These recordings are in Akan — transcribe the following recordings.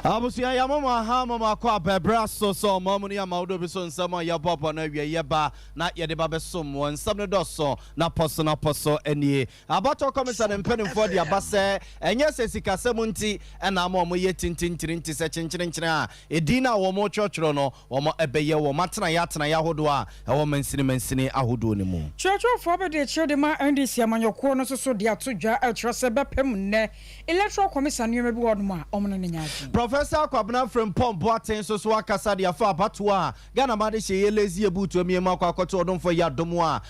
Abusia ya mama kwa bebra so mamuni ya maudo biso nsama ya papa na wie yeba na ye de babesom won samne doso na poso enie abato komisa ne mpanimfo de abase enye sesika semunti na ma mo ye tintintirinti se chencherenchene a edina wo mo chochro no wo mo ebeye wo matena ya hodo a wo mansini ahodo ne mu chocho fo be de chede ma ndc amanyoko no so de atodwa atrose bepem ne electoral commission ne bi wodum a omno ne nyaji Professor Kwabena from Pombo aten so akasa de afa abato a Ghana ma de hye lazy ebutu amiema akwakoto odom for ya domo a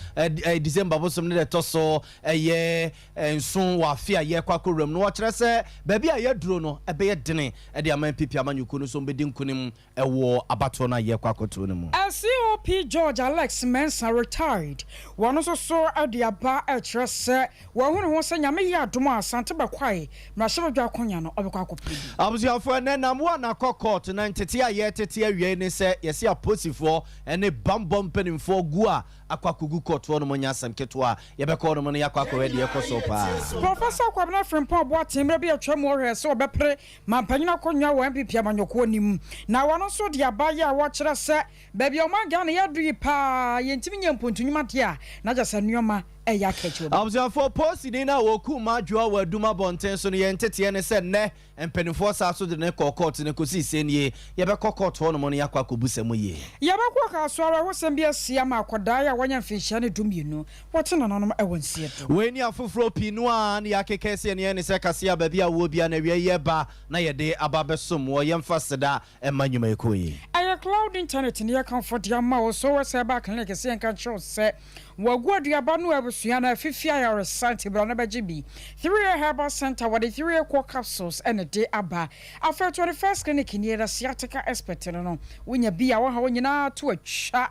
December bosom ne de toso eye enson wa afia ye kwakorem no kire se baabi a ye duro no ebe ye dene de aman pipi amanyuko no so mbedi nkunim ewo abato na ye kwakoto no mu COP George Alex Mensa retired one so ade aba kire se wo hunu ho se nyame ya domo asante bekwai na hye badwa konya no obekwa akopedi abusiafo na mwa na court na ntete a ye tete awie ni se yesi aposifo ene bambom penimfo gu a akwakugu court no monya asam keto ye be call no no yakwakowe de ekoso pa Professor Kwabena Frimpong Boate mre bi atwam ohre se obepre mampanyina konwa wa MPP amanyoko nim na wono so de abaye a wo kire se baby o ma Ghana ye dui pa ye ntimi nyampontunwuma de a na jasa nuoma eya kecho for post ni na woku madwo wa duma bonten so no ye ntete ne se ne empenifo sa so de ne court ne kosi senie ye be court ho no mo ne yakwakobusamu ye ye be kwa ka so ara wo sem bia sia ma akoda ya wanya mfinhia ne dumienu wote no no ewonsie to we ni afoforo pinu a ne yakeke se ne se kasia ba bia wo bia na wie ye ba na ye de ababesom wo ye mfaseda emanyuma ekoyi aye cloud internet ne comfort ya ma wo so wo se ba clinic se enka show se waguaduaba no abusua na afifia ya result bra na bagibi 3 herbal center with 3 core capsules and a day aba after 21st clinic near the sciatica expert no wonya bia wo ha wonyina to atwa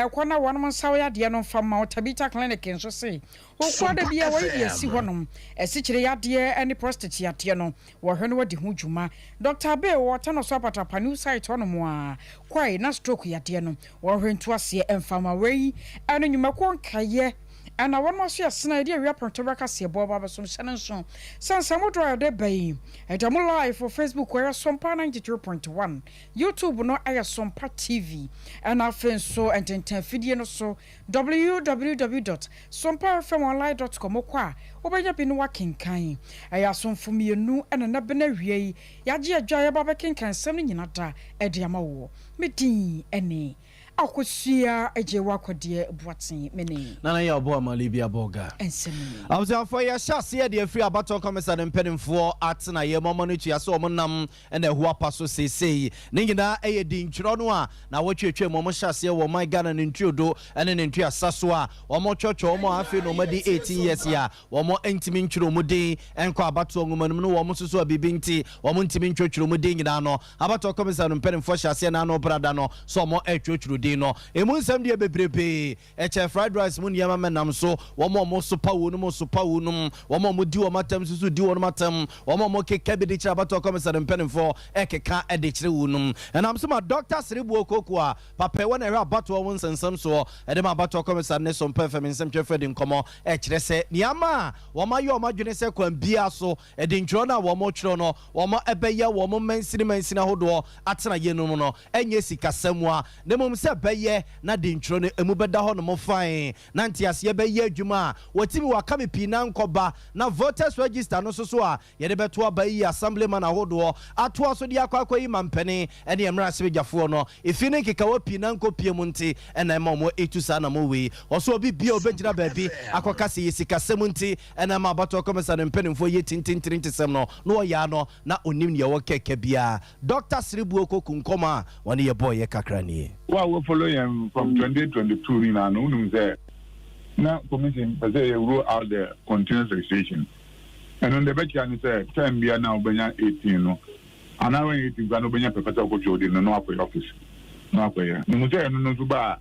kwana wanum sawo ya de no fama otabita clinic nso se wo kwada bia wo ye si honom esikire ya de any prostate ya de no wo hwe no wadi hu dwuma Dr. Bay wo tano so apata panu site honom a kwai na stroke ya de no wo hwe nto ase emfama wei anu nyumako kaye ana one was ya sna dia wi apronto ka se bo baba so nso sansa mo dro de bayi etamu live for Facebook where Sompa 92.1 YouTube no aya Sompa TV ana fenso entertain video no so www.sompafmonline.com kwa obenya bi no wakenkan aya somfumienu ana na bena wie ya je adwa ya baba kenkan sam nyina da e de ama wo medin ene akosia eje wakode buaten mene nana ya obo amalibia boga ensemi awza for ya shase de free abato komesa de mpedimfo atena ye momo no tua so omonam na ehu apaso sesei ne nyina eye din twiro no a na wotwetwe momo shase wo my Ghana ne ntwodo ene ne ntwa saso a omo chocho omo afi no madi 18 years ya omo entimi ntwiro mu din enko abato ngumanum no omo soso abibinti omo ntimi ntwotwiro mu din nyina no abato komesa no mpedimfo shase na no brada no so omo etwotwiro no emunsam de bebrebe eche fried rice mun yama menam so wo so pawo no so pawo no wo di wo matam susu di wo matam wo keke be de kira bato komisa de mpenimfo ekeka e de kire wo no enam so ma doctor Seribu Okoko a papa wo na hwa bato wo nsensam so e de ma bato komisa ne so mpefem nsem twefre de nkomo e kire se niama wo ma yo madwene se kwan bia so e de ntro na wo kiro no wo ebeye wo mansini hodo atena ye no no enye sikasam a ne mum se beye na de ntro no emu beda ho no mo fine na ntiase beye adwuma watimi wakame pina nkoba na voters register no so a ye de beto abayi assemblyman ahodo ato aso de akwakoyi mampene ene emra sebejafo no efine keka wa pina nkopie mu nti ena ma mo etusa na mo we oso obi bia obegyina baabi akokase yesikasem nti ena ma bato komesa ne mpenimfo ye tintintirintisem no ya no na onim ne wo keke bia Dr. Seribu Okoko nkoma woni ye boy ye kakrani well we follow him from 2022 in an unum there now commission they roll out the continuous registration and on the back and say time be now benya 18 no and now when 18 go no benya professor Okoko dey no for office no for here no say no so ba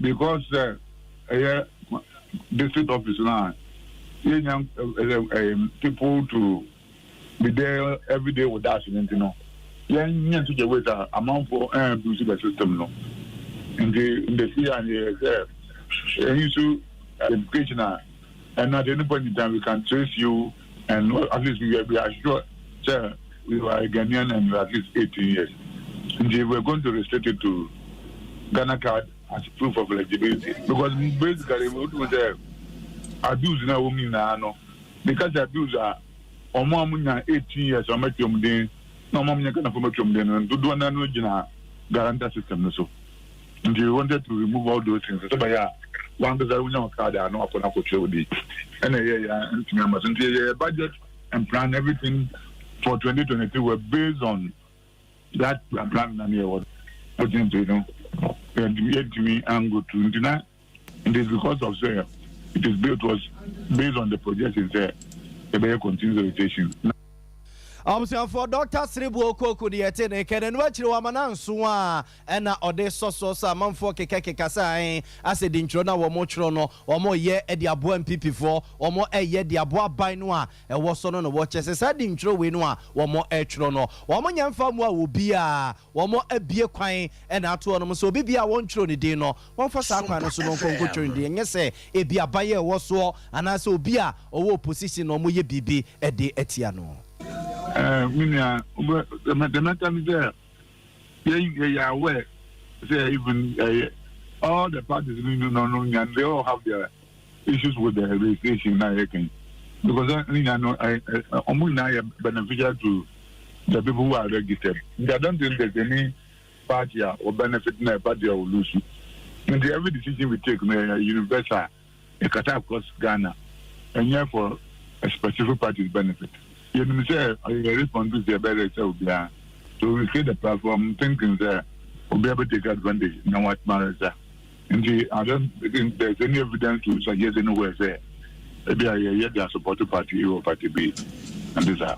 because district office now people to be there every day with us, you know. Yeah, to the way that amount for abuse the system, no. In the fear and the issue education, and at any point in time we can trace you, and at least we are sure, sir, we are a Ghanaian and at least 18 years. And we're going to restrict it to Ghana card as proof of eligibility, because basically what was abuse now women now, because abuse are or more 18 years or make your day, no more than a form then, and to do another guarantee system. So, and you wanted to remove all those things. So, yeah, one does I card, I know upon a opportunity. And the budget and plan everything for 2022 were based on that plan and year was put into, you know, to me and go to India. And it's because of say it is built was based on the projections there. The better continues rotation. For Dr. Sribu Okoku the Atene can watch you Amanansuwa and Ode Sosa Manfo Keke Kasai as a dintrona or motrono or more ye at the Abuan PP4 or more a ye the Abua Bainua and was on the watches as I didn't throw winua or more etrono or more young famwa will be a or more a beer quine and autonomous so be a one trony dino one for Sakana so no congo in the and yes say it be a buyer was so and as will be a or position or muye bibi at the Etiano. The matter is there. You are aware. Say even all the parties and they all have their issues with the registration now. Because I'm beneficial to the people who are registered. I don't think there's any party or benefit in a party or lose. And every decision we take, universal, a cut across Ghana, and therefore a specific party's benefit. You say I respond to the better self there. So we see the platform thinking that we'll be able to take advantage in what matters. And I don't think there's any evidence to suggest anywhere say maybe I hear their supporting party A or party B. And this are.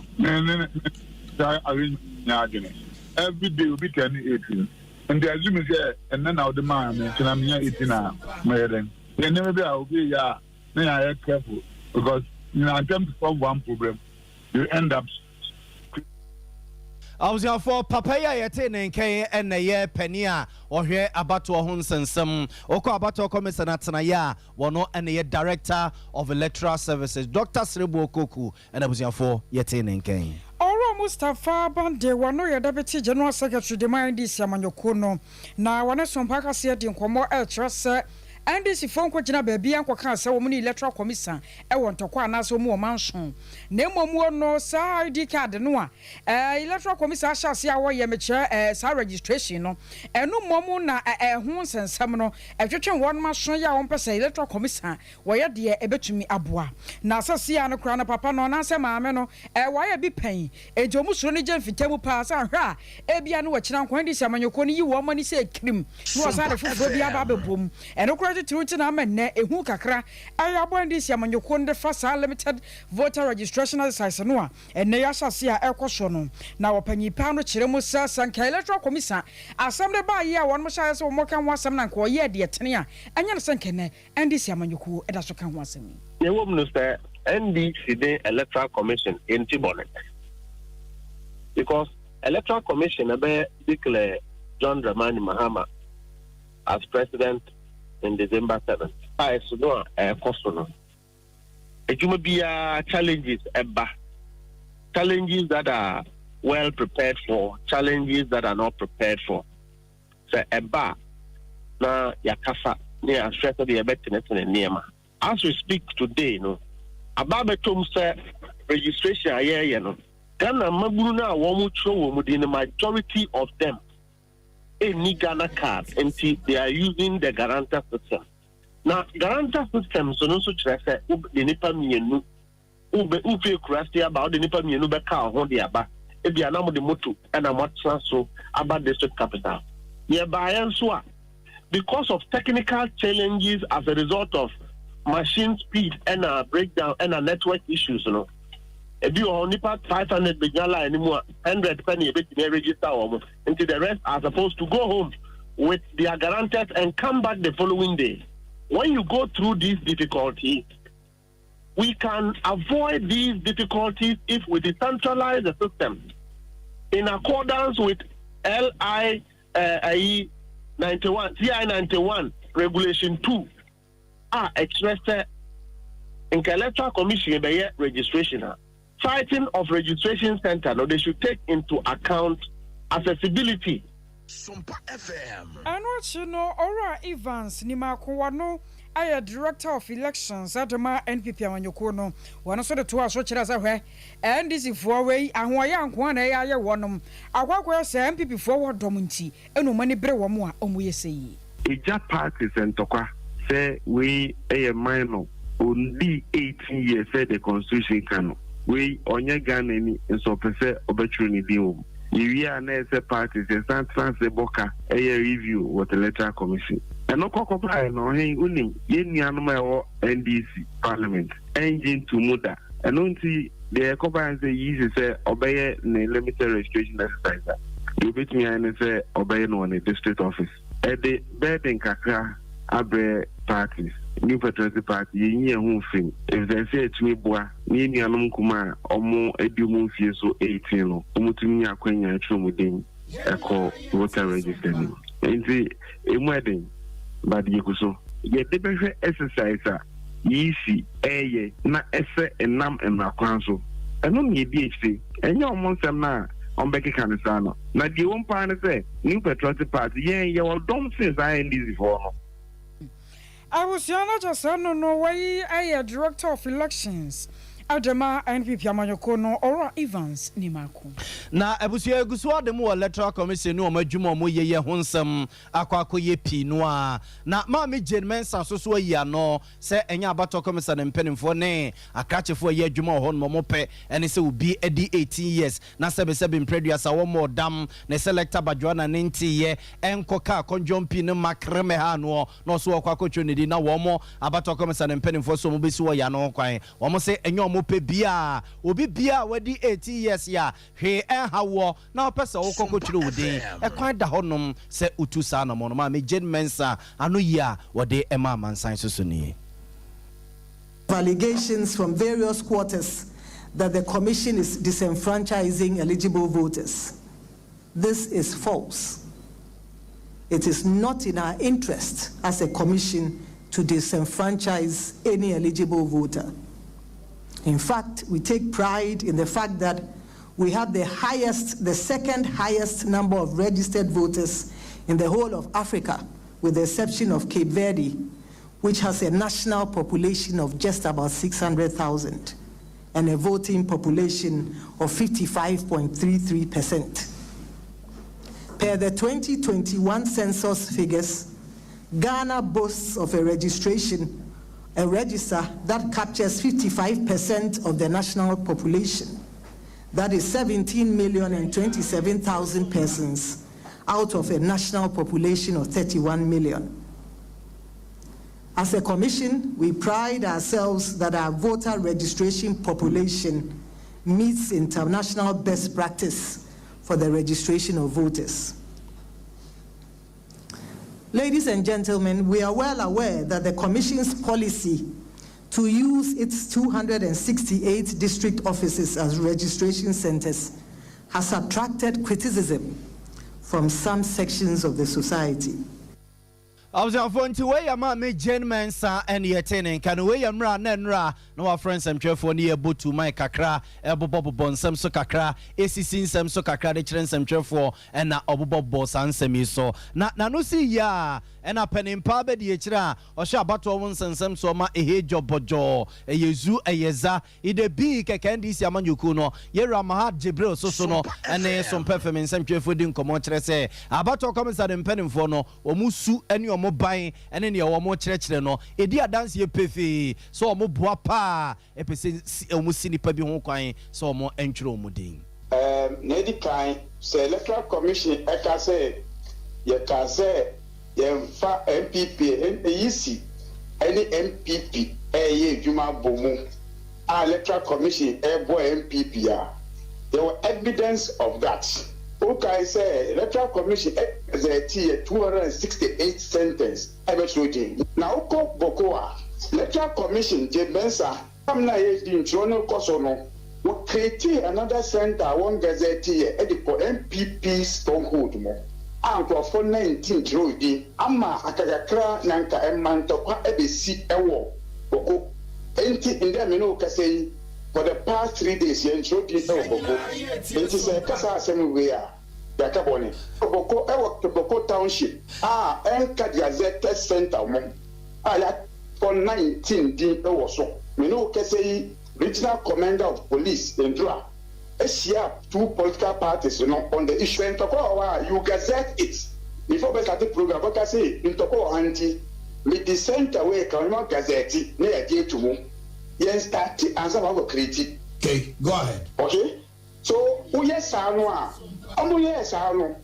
Every day will be 10, 18. And the assume is there, and then I'll demand, and I'm here 18 now. Then maybe I'll be, then I am careful because I attempt to solve one problem. You end up. I was your for Papaya Yatene K and a year Penia or here about to a Hunson some Oko about to Commissioner Tanaya, one no and a director of electoral services, Dr. Sribu Okoku, and I was your for Yatene K. Oro Mustafa Bande wano ya deputy general secretary de Mindi Siamanyokuno na wana Sompa said in Komo Eltrase. And this phone question baby and cancer woman electoral commission. I want to call us more mansion. Nemo more no sa ID card no. Electoral commission shall see our yamature sa registration no. And no more na hoons and some a church one must show ya on per se electoral commission. Why dear a bit to me abua. Nasa see an crown papa no answer mameno. Why be paying a jomusoni gen fitemu pass and ra. Ebiano watching when this Yamanokoni you woman is a cream. No aside of Fobia boom and through to Naman, a who kakra, I abandon this Yamanyokonde first limited voter registration as I know, and Nayasha see a equational. Now a penny pound of Chiremusa San Electoral Commission, as some by year one machines or more can want some and call ye dear Tania, and your son can, and this Yamanyoku, and that's what can want me. The woman is the NDC Electoral Commission in Tibonet. Because Electoral Commission declare John Dramani Mahama as president in December 7th. I so no question. It will be challenges challenges that are well prepared for, challenges that are not prepared for. So eba na yakasa near stress the ebetness in Niema. As we speak today, no ababetum say registration aye no. Ghana mabuna womu cho womu the majority of them any Ghana card until they are using the guarantor system. Now, guarantor system so no such as the nipa mienu ube kurasi about the nipa mienu beka ho de aba e bia na mo de moto and am so about district capital. Nearby and so because of technical challenges as a result of machine speed and a breakdown and a network issues, you know. If you only part 500 Bigala anymore, 100 penny a bit register almost until the rest are supposed to go home with their guarantors and come back the following day. When you go through these difficulties, we can avoid these difficulties if we decentralize the system in accordance with CI 91 Regulation 2. Expressed in Electoral Commission by registration. Citing of registration center, no, they should take into account accessibility. Sompa FM. And what you know, Ora Evans, Nimakuano. I am Director of Elections at the NPP Amanyokono. One of the two are such as I and this is 4 way and why young one I want I walk where say NPP forward dominty and no money brew more on we say. Ija parties and Toka say we a minor only 18 years said the constitution can we on your gun any and so per se opportunity. You are a parties and San Boca a review what the electoral commission. And no cockoply no hang unim yen animal NDC Parliament engine to Muda. And only the cockoply say easy say obey the limited registration exercise. You beat me and say obey no on the district office. At the bed in Kakra Abre parties, New Patriotic Party, ye home thing. If they say to me, boy, ni anum kuma or more edumu so 18 umutumi akwenya chum within a call voter registering. And the wedding. But you so yet the better exercise easy na esse and nam and na council and no need DHC and your monster na on Becky Canisano. Now the one part say New Patriotic Party, you don't since I ain't easy for. I was not just no way I am Director of Elections. Adema NPP Amanyokono Ora Evans Nimaku. Na ebusia egusua de mu electoral commission no madwuma mo yeye honsam akwakoye pi no a na ma me Mensa so ya no se enya abato commission mpenimfo ne akrachefo ye adwuma ho no mo pe ene se obi edi 18 years na sebe mpreduasa wo mo dam na selector badwana 90 ye enkoka konjompi ne makreme ha no so akwakocho ne di na wo mo abato commission mpenimfo so mo besi wo ya no kwan wo mo se enyo pe bia obi bia wadi 80 years ya he hawo na opesa wo kokochiro wudi ekwan da honom se utusa na mo no ma me Mensa anu ya wode ema mansan soso ni. Allegations from various quarters that the commission is disenfranchising eligible voters. This is false. It is not in our interest as a commission to disenfranchise any eligible voter. In fact, we take pride in the fact that we have the second highest number of registered voters in the whole of Africa, with the exception of Cape Verde, which has a national population of just about 600,000 and a voting population of 55.33%. Per the 2021 census figures, Ghana boasts of a register that captures 55% of the national population. That is 17,027,000 persons out of a national population of 31 million. As a commission, we pride ourselves that our voter registration population meets international best practice for the registration of voters. Ladies and gentlemen, we are well aware that the Commission's policy to use its 268 district offices as registration centers has attracted criticism from some sections of the society. I was going to weigh a man, me Mensa and ye tenning, can weigh a mra nenra, no our friends and cheerful near Butu, my kakra, elbow bon, some so kakra, AC some so kakra, the children some cheerful, and na obobo boss and semi so. Na no see ya, and a pen in pabe the echra, or shabato once and some so ma a job bojo, a yezu a yeza, ide big a candy siaman yukuno, yera mahat jibril so no, and there's some performance and cheerful didn't come on say, abato comments at impending for no, or musu and your mo buying and then your more church no e dia dance ye pefe so mo boa pa e pese mo sini pa bi ho kwan so mo entro mo din na di kan say electoral commission e ka say ye fa MPP EC any MPP ye juma bomu electoral commission e bo MPP there were evidence of that. Okay, say electoral commission is a 268 sentence. Now, Bokoa electoral commission Mensa I'm not in Toronto Kosono. We create another center, one gazette here, for MPP stronghold more. Uncle for 19 Jodi, Ama Akakra Nanka and Mantokwa Ebesi Ewo. Boko. Enti in the Mino say for the past 3 days, you introduced Boko. It is a Casa Assembly. Yakaboni. Boko Ewo to Boko Township. Enka Gazette Center more. For 19 din Ewoso. Mino Kase regional commander of police in Dra. Asia 2 political parties on the issue and you gazette it before we start the program. But I say in Toko Anti, with the center way can not gazette near dear to me. Yes, start answer our critique. Okay, go ahead. Okay, so yes, I know. Yes, I know.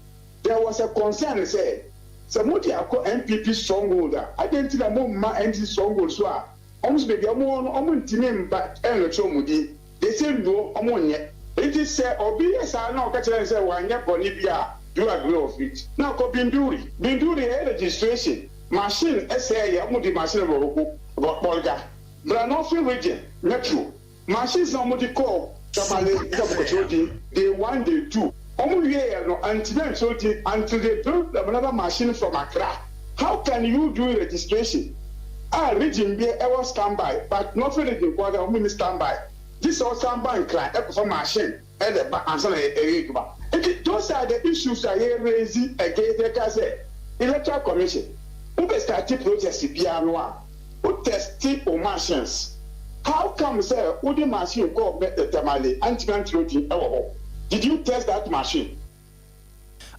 There was a concern said. Somebody I call MPP strongholder. I didn't think I'm more anti stronghold so. Almost maybe I'm on team but Mudi. They say no, I'm on yet. It is said, or be as I know, catch and say, one yet, Bonibia, you agree of it. Now, Binduri registration, machine, essay, Mudi machine of Bolga, Branofi region, Metro, machines normally call Tamale, they 1, they 2. Almost year, until they build another machine from Accra. How can you do registration? Region be ever standby, but not really the quarter of minute standby. This all standby client for machine and the answer a those are the issues I raising against the say electoral commission. Who be started protest piano? Who test or machines? How come say who the machine go met the tamale anti-anti? Did you test that machine?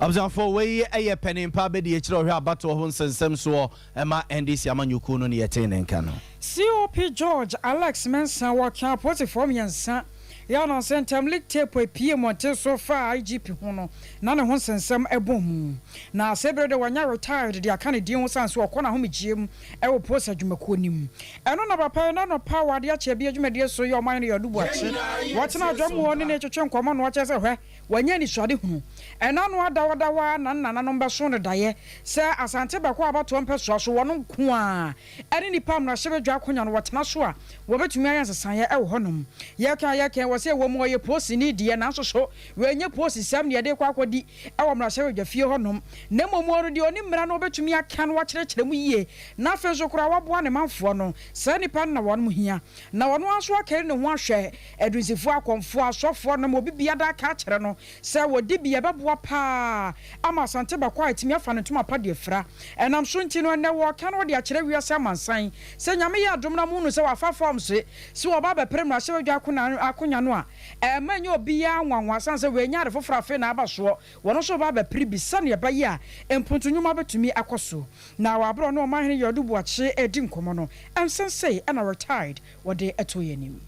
Abzanfo we eye penin pa be de chiro hwe abato ho nsensem so ema NDC amanyuku no ne yete ne nka no. COP George Alex Mensa wa kan portfolio yansa ya no sentem leak tape PM monte so far IGP ho no na ne ho nsensem ebom na sebre de wanya retired de aka ne din ho sanso okona ho megiem e wo post adwumako nim eno na papa na no power de ache bi adwumade so yo man ne yodubu ache watena adwom ho ne twetwe nkoma no ache se hwe wanya ni swade hunu ena no adawadawa na nana no mbeso ne daye se asante bako abato mpeso so wono nko a ene ni pam na hyebedwa akonya no watena so a wo betumi ayansesan ye e wo honom ye kan wose wo mo ye posi ni die na so we nya posi sam ne de kwa akodi e wo mra hyebedwa fie honom na momo ro de oni mra no betumi aka no wakyerɛkyerɛ mu yie na fe so kura waboa ne manfo no se ni pan na wono hia na wono aso akari ne ho ahwɛ adusifo akomfo asofo na mo bibia da ka kyerɛ no se wodi bia beboa pa ama asante bakwa atimi afa ne tuma pa de fra enam so nti no ne wo ka no de akyerɛ wiase amansan se nyame ya adom na mu no se wafa form se wo ba be prem na hyebedwa akonya no a manya obia nwanwa san se we nya de fofora fe na abaso wono so ba be pribi sane ba yi a empuntunwuma betumi akoso na wabro no mahene yodubu ache edi nkomo no emsensei na retired wode etoyenim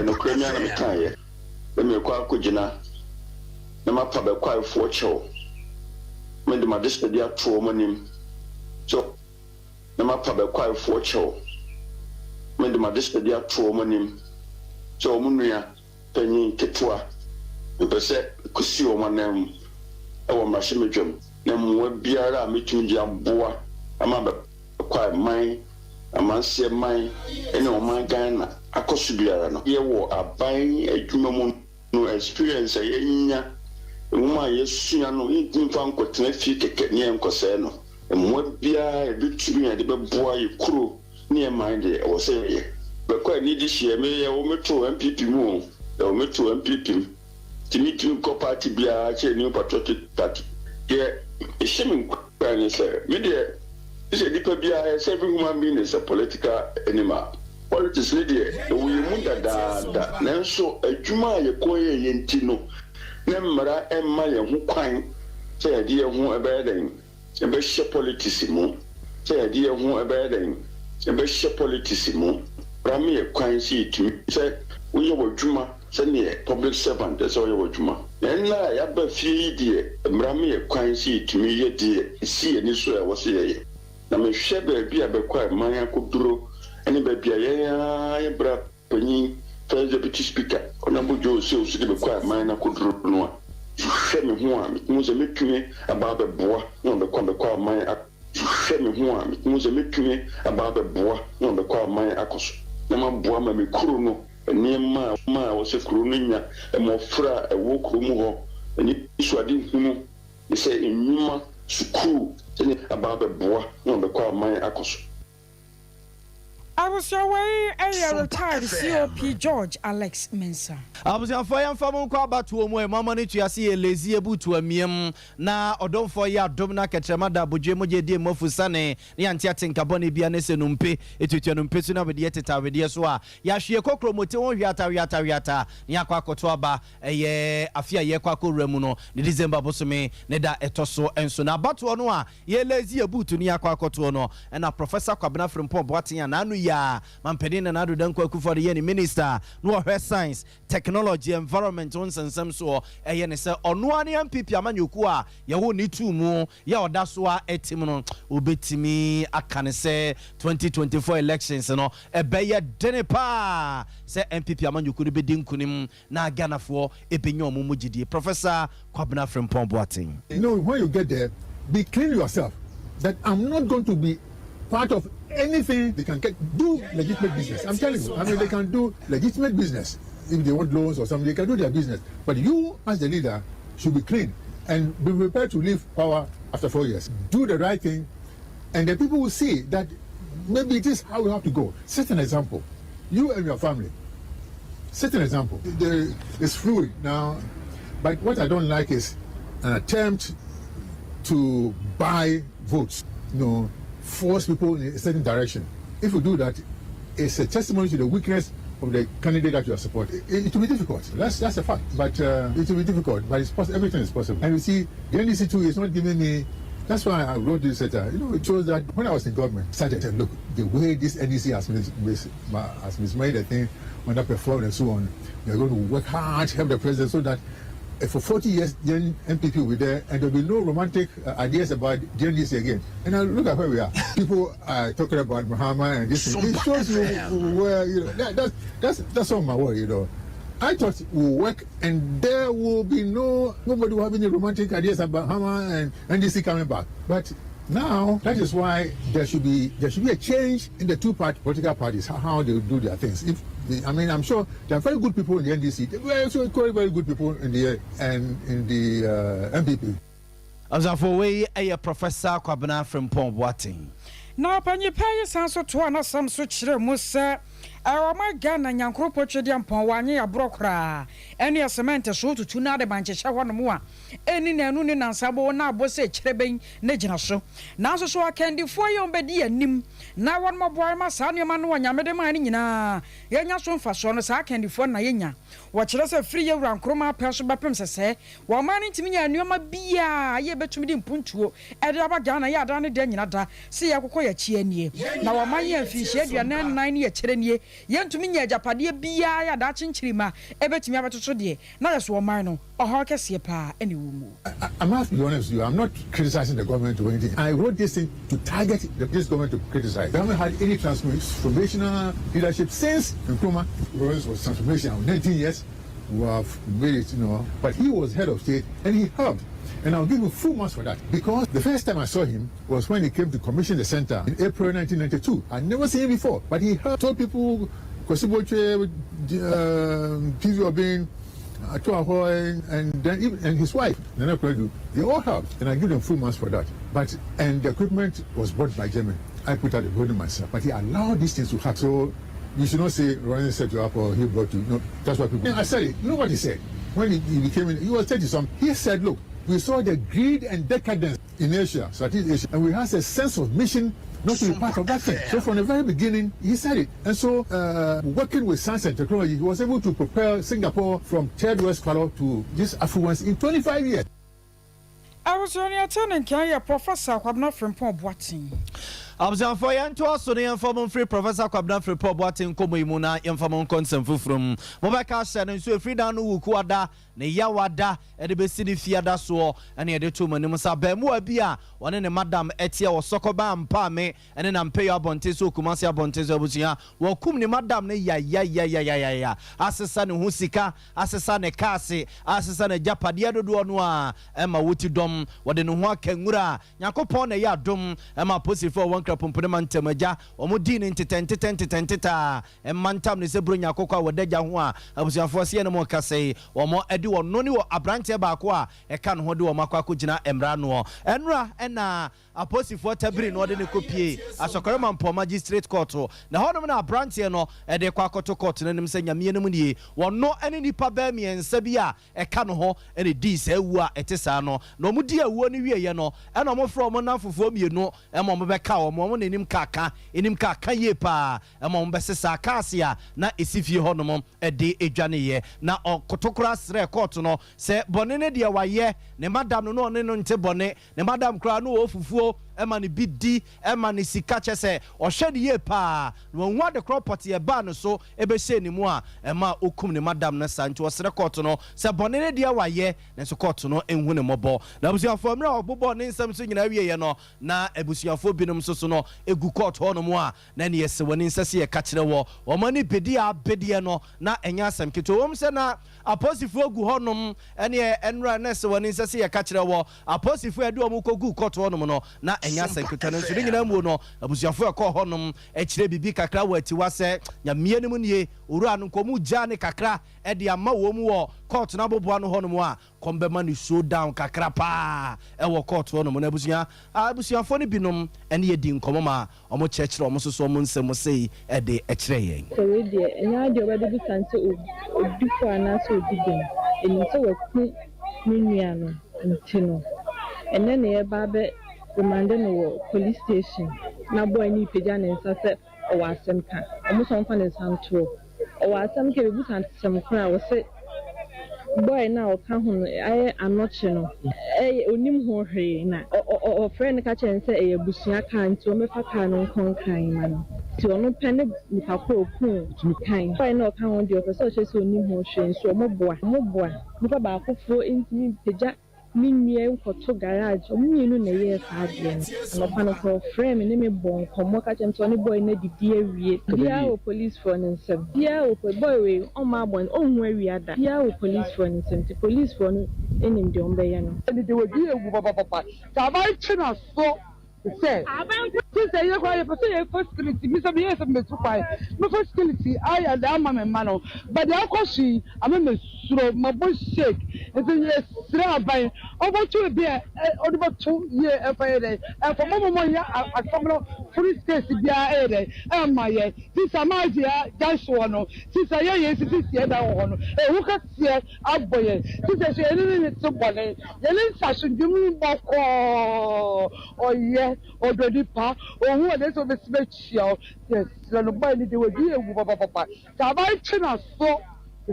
no kremia na mekaye me kwa akogina na mapa be kwa ifo chew me de madiste dia to monim so na mapa be kwa ifo chew me de madiste dia to monim so munua panyin ketua mpese kusi o manam e wo mashimedwam na mwa biara metumi dia boa ama be kwa man amanse man ene o man Ghana akoso biara no ye wo aban adwuma mu no experience yenya mwa yesua no ntimfa nkotena fi keke ne enkose no mwa biara ebitumi ade be boa ye kuro ne man de wo se ye be kwa ni di hie me ye wo meto MPP mu o meto MPP timi ko party biara che new patriotic party ye ishim kwani say me de is a deeper biara every human being is a political animal politics leader we munda da na so adwuma ye koye ye ntino na mmara emma ye ho kwan say ye de ho ebeden e be hye politics mu say ye de ho ebeden e be hye politics mu rami ye kwan si tu say we ye wadwuma say public servant that's all ye wadwuma na ya ba fie die rami ye kwan si tu ye de si ni so e wo se ye na me hwe ba bia be kwa man akoduro ene ba bia ye bra panyin first deputy speaker ona bojo se o se be kwa man akoduro no a hwe me ho a me se metumi aba be boa no be kwa man hwe me ho a me se metumi aba be boa no be kwa man akoso na maboa ma me kuro no nneɛma ma wɔsɛ kuro no nya mmɔfra ɛwɔ kuro mu hɔ ɛne isuade nhunu sɛ nnwuma sukuu ɛne aba bɛboa na ɔbɛkɔ aman akɔ so. Abusiawai a retired COP George Alex Mensah. Abusiafo ya mfamu kwa abatuo mu mama ne tuase ye lezi ebutu amiem na odonfo ya dom na ketrema da bodwe moje die mafusane ne anti atenkabone bia ne senumpe etutu numpe su na bede tetawede so a ya hwe kokro mote won hwiata ne akwa akoto aba eye afia ye kwa korura mu no ne December bosome ne da etoso enso na abatuo no a ye lezi ebutu ne akwa akoto no na Professor Kwabena Frimpong Boateng na anu ya mampeni na nadu danko akufo ye ni minister no hwe science technology environment on sensem so eye ne se ono ane MPP amanyoku a ye ho ni tu mu ya oda so a etim no obetimi akane se 2024 elections no ebeye denepa se MPP amanyoku be dinkunim na Ghanafo ebenyo mu mugidie. Professor Kwabena Frimpong Boateng. You know, when you get there, be clear yourself that I'm not going to be part of anything they can do legitimate business. I'm telling you, I mean, they can do legitimate business. If they want loans or something, they can do their business. But you, as the leader, should be clean and be prepared to leave power after 4 years. Do the right thing, and the people will see that maybe it is how we have to go. Set an example. You and your family. Set an example. It's fluid now, but what I don't like is an attempt to buy votes. You know, force people in a certain direction. If you do that, it's a testimony to the weakness of the candidate that you are supporting. It will be difficult. That's a fact. But it will be difficult. But it's possible. Everything is possible. And you see, the NDC too is not giving me. That's why I wrote this letter. You know, it shows that when I was in government, started to look the way this NDC has mismade the thing, underperformed and so on. They're going to work hard, help the president so that for 40 years, the MPP will be there, and there'll be no romantic ideas about the NDC again. And now look at where we are. People are talking about Muhammad and this. It shows you where, you know, that's all my worry, you know. I thought it will work, and there will be nobody will have any romantic ideas about Muhammad and NDC coming back. But now, that is why there should be a change in the political parties, how they do their things. I'm sure there are very good people in the NDC. There are also very good people in the MPP. As for way, a Professor Kwabena Frimpong Boateng. Now, Penny Pay sounds to an awesome switch, Musa. Our my gun and young crop and Pawani a brokra. Any a cement so to tuna the Manchester one more. Any Nanunin and Sabo now was a trebing Nejinaso. Now so I can do for your bedi and nim. Now one more boy, my son, your man, one yamada na. Yanyason for son as I can do for Nayena. Watch us a free around Chroma person by Princess say, while manning to me and you my beer, ye bet to me in Puntuo, at Abagana Yadana Denata, see a cocoa chienie. Now a my fish, you are 9 year chillen. Yen to me Japadi bia ya dachin chima ebet me abato de na yes wo man no ohaka sie pa any wumu. I'm have to be honest with you, I'm not criticizing the government or anything. I wrote this thing to target this government to criticize. They haven't had any transformational leadership since Nkrumah was transformation. 19 years we have made it, you know, but he was head of state and he helped. And I'll give you full marks for that, because the first time I saw him was when he came to commission the center in April 1992. I'd never seen him before, but he helped, told people, Kosiboche, PV Obin, Atuahoy, and his wife, Nana Predu, they all helped, and I give them full marks for that. And the equipment was bought by German. I put out the building myself, but he allowed these things to happen. So you should not say Ronnie set you up or he brought you. No, that's what people. I said it. You know what he said when he became in? He was 30-something. He said, "Look, we saw the greed and decadence in Asia, Southeast Asia, and we had a sense of mission not to be part of that thing." So from the very beginning, he said it. And so, working with science and technology, he was able to propel Singapore from third world scholar to this affluence in 25 years. I was only attending Professor Kwabena Frimpong Boateng. Abzan for yan to aso ne inform free Professor Kwabena Frimpong Boateng komo imu na inform consent fufrum mobeka hye ne so free dan no wuku ada ne yawada e de besi ne fiada so ene e de to manim sa ba mu abi a wone ne madam etie wo sokoba mpa me ene na mpe ya bonte so kumasi abonte so abusia wo kum ne madam ne ya asesa ne hu sika asesa ne kase asesa ne japade dodo no a e ma woti dom wode ne ho akanwura yakopon ne ya dom e ma posifo Sankra Pumpema Ntemaja omo din ntitentitentitenta mantam ne se bronya akokwa wodaja ho a abusuafo se ne mo kase omo edi wono ni wo abrante ba ko a eka no ho de omo akwa kugina emra no enra ena aposifo tabiri no de ne kopie asokore mampo magistrate court na hono na abrante no e de kwa akoto court na nim se nyame ne mu nie wono ene nipa ba miensa bi a eka no ho ene di se wu a etesa no na omo di awuo ni wieye no ena omo fro omo na fufuo mienu emo mo beka omo ne nim kaka enim kaka ye pa emo mo besesa kasia na esifie hono e de edwane ye na okotokora sre court no se bone ne de waye ne madam no ne no nte bone ne madam kra no ofufuo ema ne bidi ema ne sika chese ohwe ne ye pa no nwa de property e ba no so ebe se ni mu a ema okum ne madam na santi osre court no se bone ne de waye ne so court no enhu ne mobo na abusuafo mra obobo ne nsam so nyina wie ye no na abusuafo binom so no egu court ho no mu a na ne yese woni nsase ye ka kire wo omani bedi a bedie no na enya asem keto wom se na aposifo gu ho nom ene enra na se woni nsase ye ka kire wo aposifo ade omu kogu court ho no na enya sekretary nso nyina mu no abusuafo ekọ ho nom ekire bibi kakra wati wase nyamie ne mu nie oru anu komu ja ne kakra e de ama wo mu wo court na boboa no ho nom a kombema ni show down kakra pa e wo court ho nom na abusuafo ne binom ene ye di nkomo ma omo chekire omo soso omo nsem sei e de ekire yen so we de enya de obedi bi sanse odifo ana so odiden eni so waku minua no ntino ene ne ye ba be demande no police station na boy ni peja ne nsa se o wasem ka omo so mfa ne santo o wasem ke bi santem kra wo se boy na o ka hu aye anoche no onim ho hwe na o friend ka chen se e busua ka nti o mefa ka no kon kan ma no ti ono pene ni pa ko ku kan boy na o ka hu de o se o che se onim ho hwe so mo boa ni pa ba akofo ntimi peja minye nkoto garage omunyinu na ye saadie no pano ko frame ne me bon komo ka chemso ne boy na didi awie dia o police for nsem dia o boy we o ma bon o hu awie ada dia o police for nsem ti police for no enim de ombe ye no ni de we di egu papa ka ba china so say say you go for say for security me say yes me too quiet no for security I and am my man but the akoshi am me suro my boy shake and say yes sra ban over to be over 2 year every for mama ya akomo free space bia e ma ye this amadia just one this yes this year that one who ka see aboye this say any to bone ye le sasu dum boko oh yeah ododi pa ohun ode so be special yes no boy ni de we di egu papa ka ba china so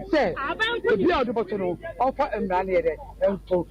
say bi ododi no offer emra ne de ento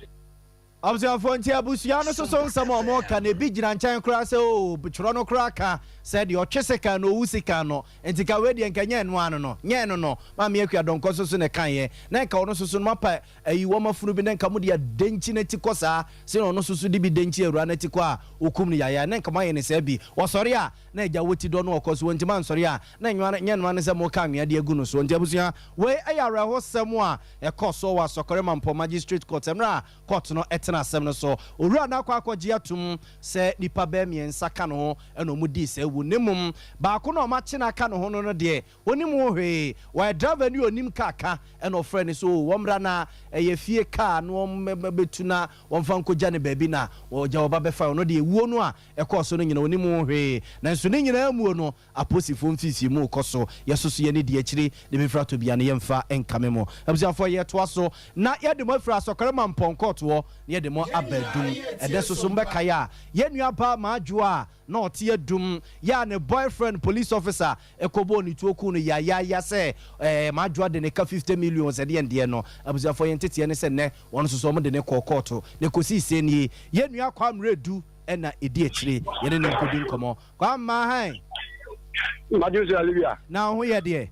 abusuafo nti abusua no so nsamo mo ka na bi gina nkyɛn kora sɛ o bitworo no kora ka sɛ de ɔtweseka no owusika no enti ka we de nkanya no ano no nyɛ no ma me akua donko so ne kan ye na nka ono so no mapa ayi wo mafunu bi na nka mu de denchi na ti kosa sɛ ono so de bi denchi awura na ti ko a okum ne yaya na nka ma ye ne sɛ bi wɔsɔre a na agya woti do no ɔkɔ so wonti man sɔre a na nyɛ no sɛ mo ka nwea de agu no so nti abusua we ayara ho sɛm a ɛkɔ so wa sɔkɔre mampo magistrate court emra court no na asem no so owura na akwaji atum se nipa ba miensa ka no ho eno mu di se wu nemum ba ko na ma chena ka no ho no de onim ho hwe wa driver ni onim kaka eno friend so womra na ye fie ka no betuna womfa nkogya ne baabi na oja oba be fa no de ewuo no a ekọ so no nyina onim ho hwe na nso ne nyina amuo no aposifo mfisi mu koso yesoso ye ne di akiri de mefra to bia ne yemfa enkame mo abusiafo ye to aso na ye de mafra sokare mampon court wo ye de mo abadum ede soso mbeka ya ye nua ba maadwo a na ote adum ya ne boyfriend police officer ekobo ni tuoku no ya se maadwo de ne ka 50 million se de ende no abusiafo ye ntete ne se ne won soso mo de ne kokoto ne kosi se ni ye nua kwa mredu ena edi akire ye ne nkodi nkomo kwa ma han Majusi Olivia na ho ye de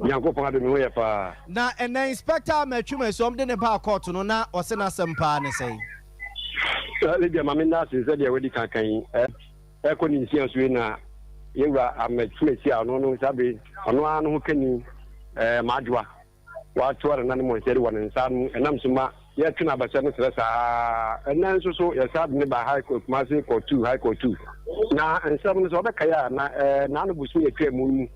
yanko panga de me ho pa na ena inspector matwuma so de ne ba court no na ose na sempa ne sei Olivia mama na se de we di kankan e ko ni nsia so na yewura amatwuma si ano no sabe ono anu ho kani maadwa wa tuwa na ne mo seri wa nsa no enam so ma yɛ tena abasa no sɛ saa ɛna nso so yɛ saa ne ba high court Kumasi court 2 high court 2 na nsɛm no sɛ ɔbɛka ya na na busu yɛ twa mu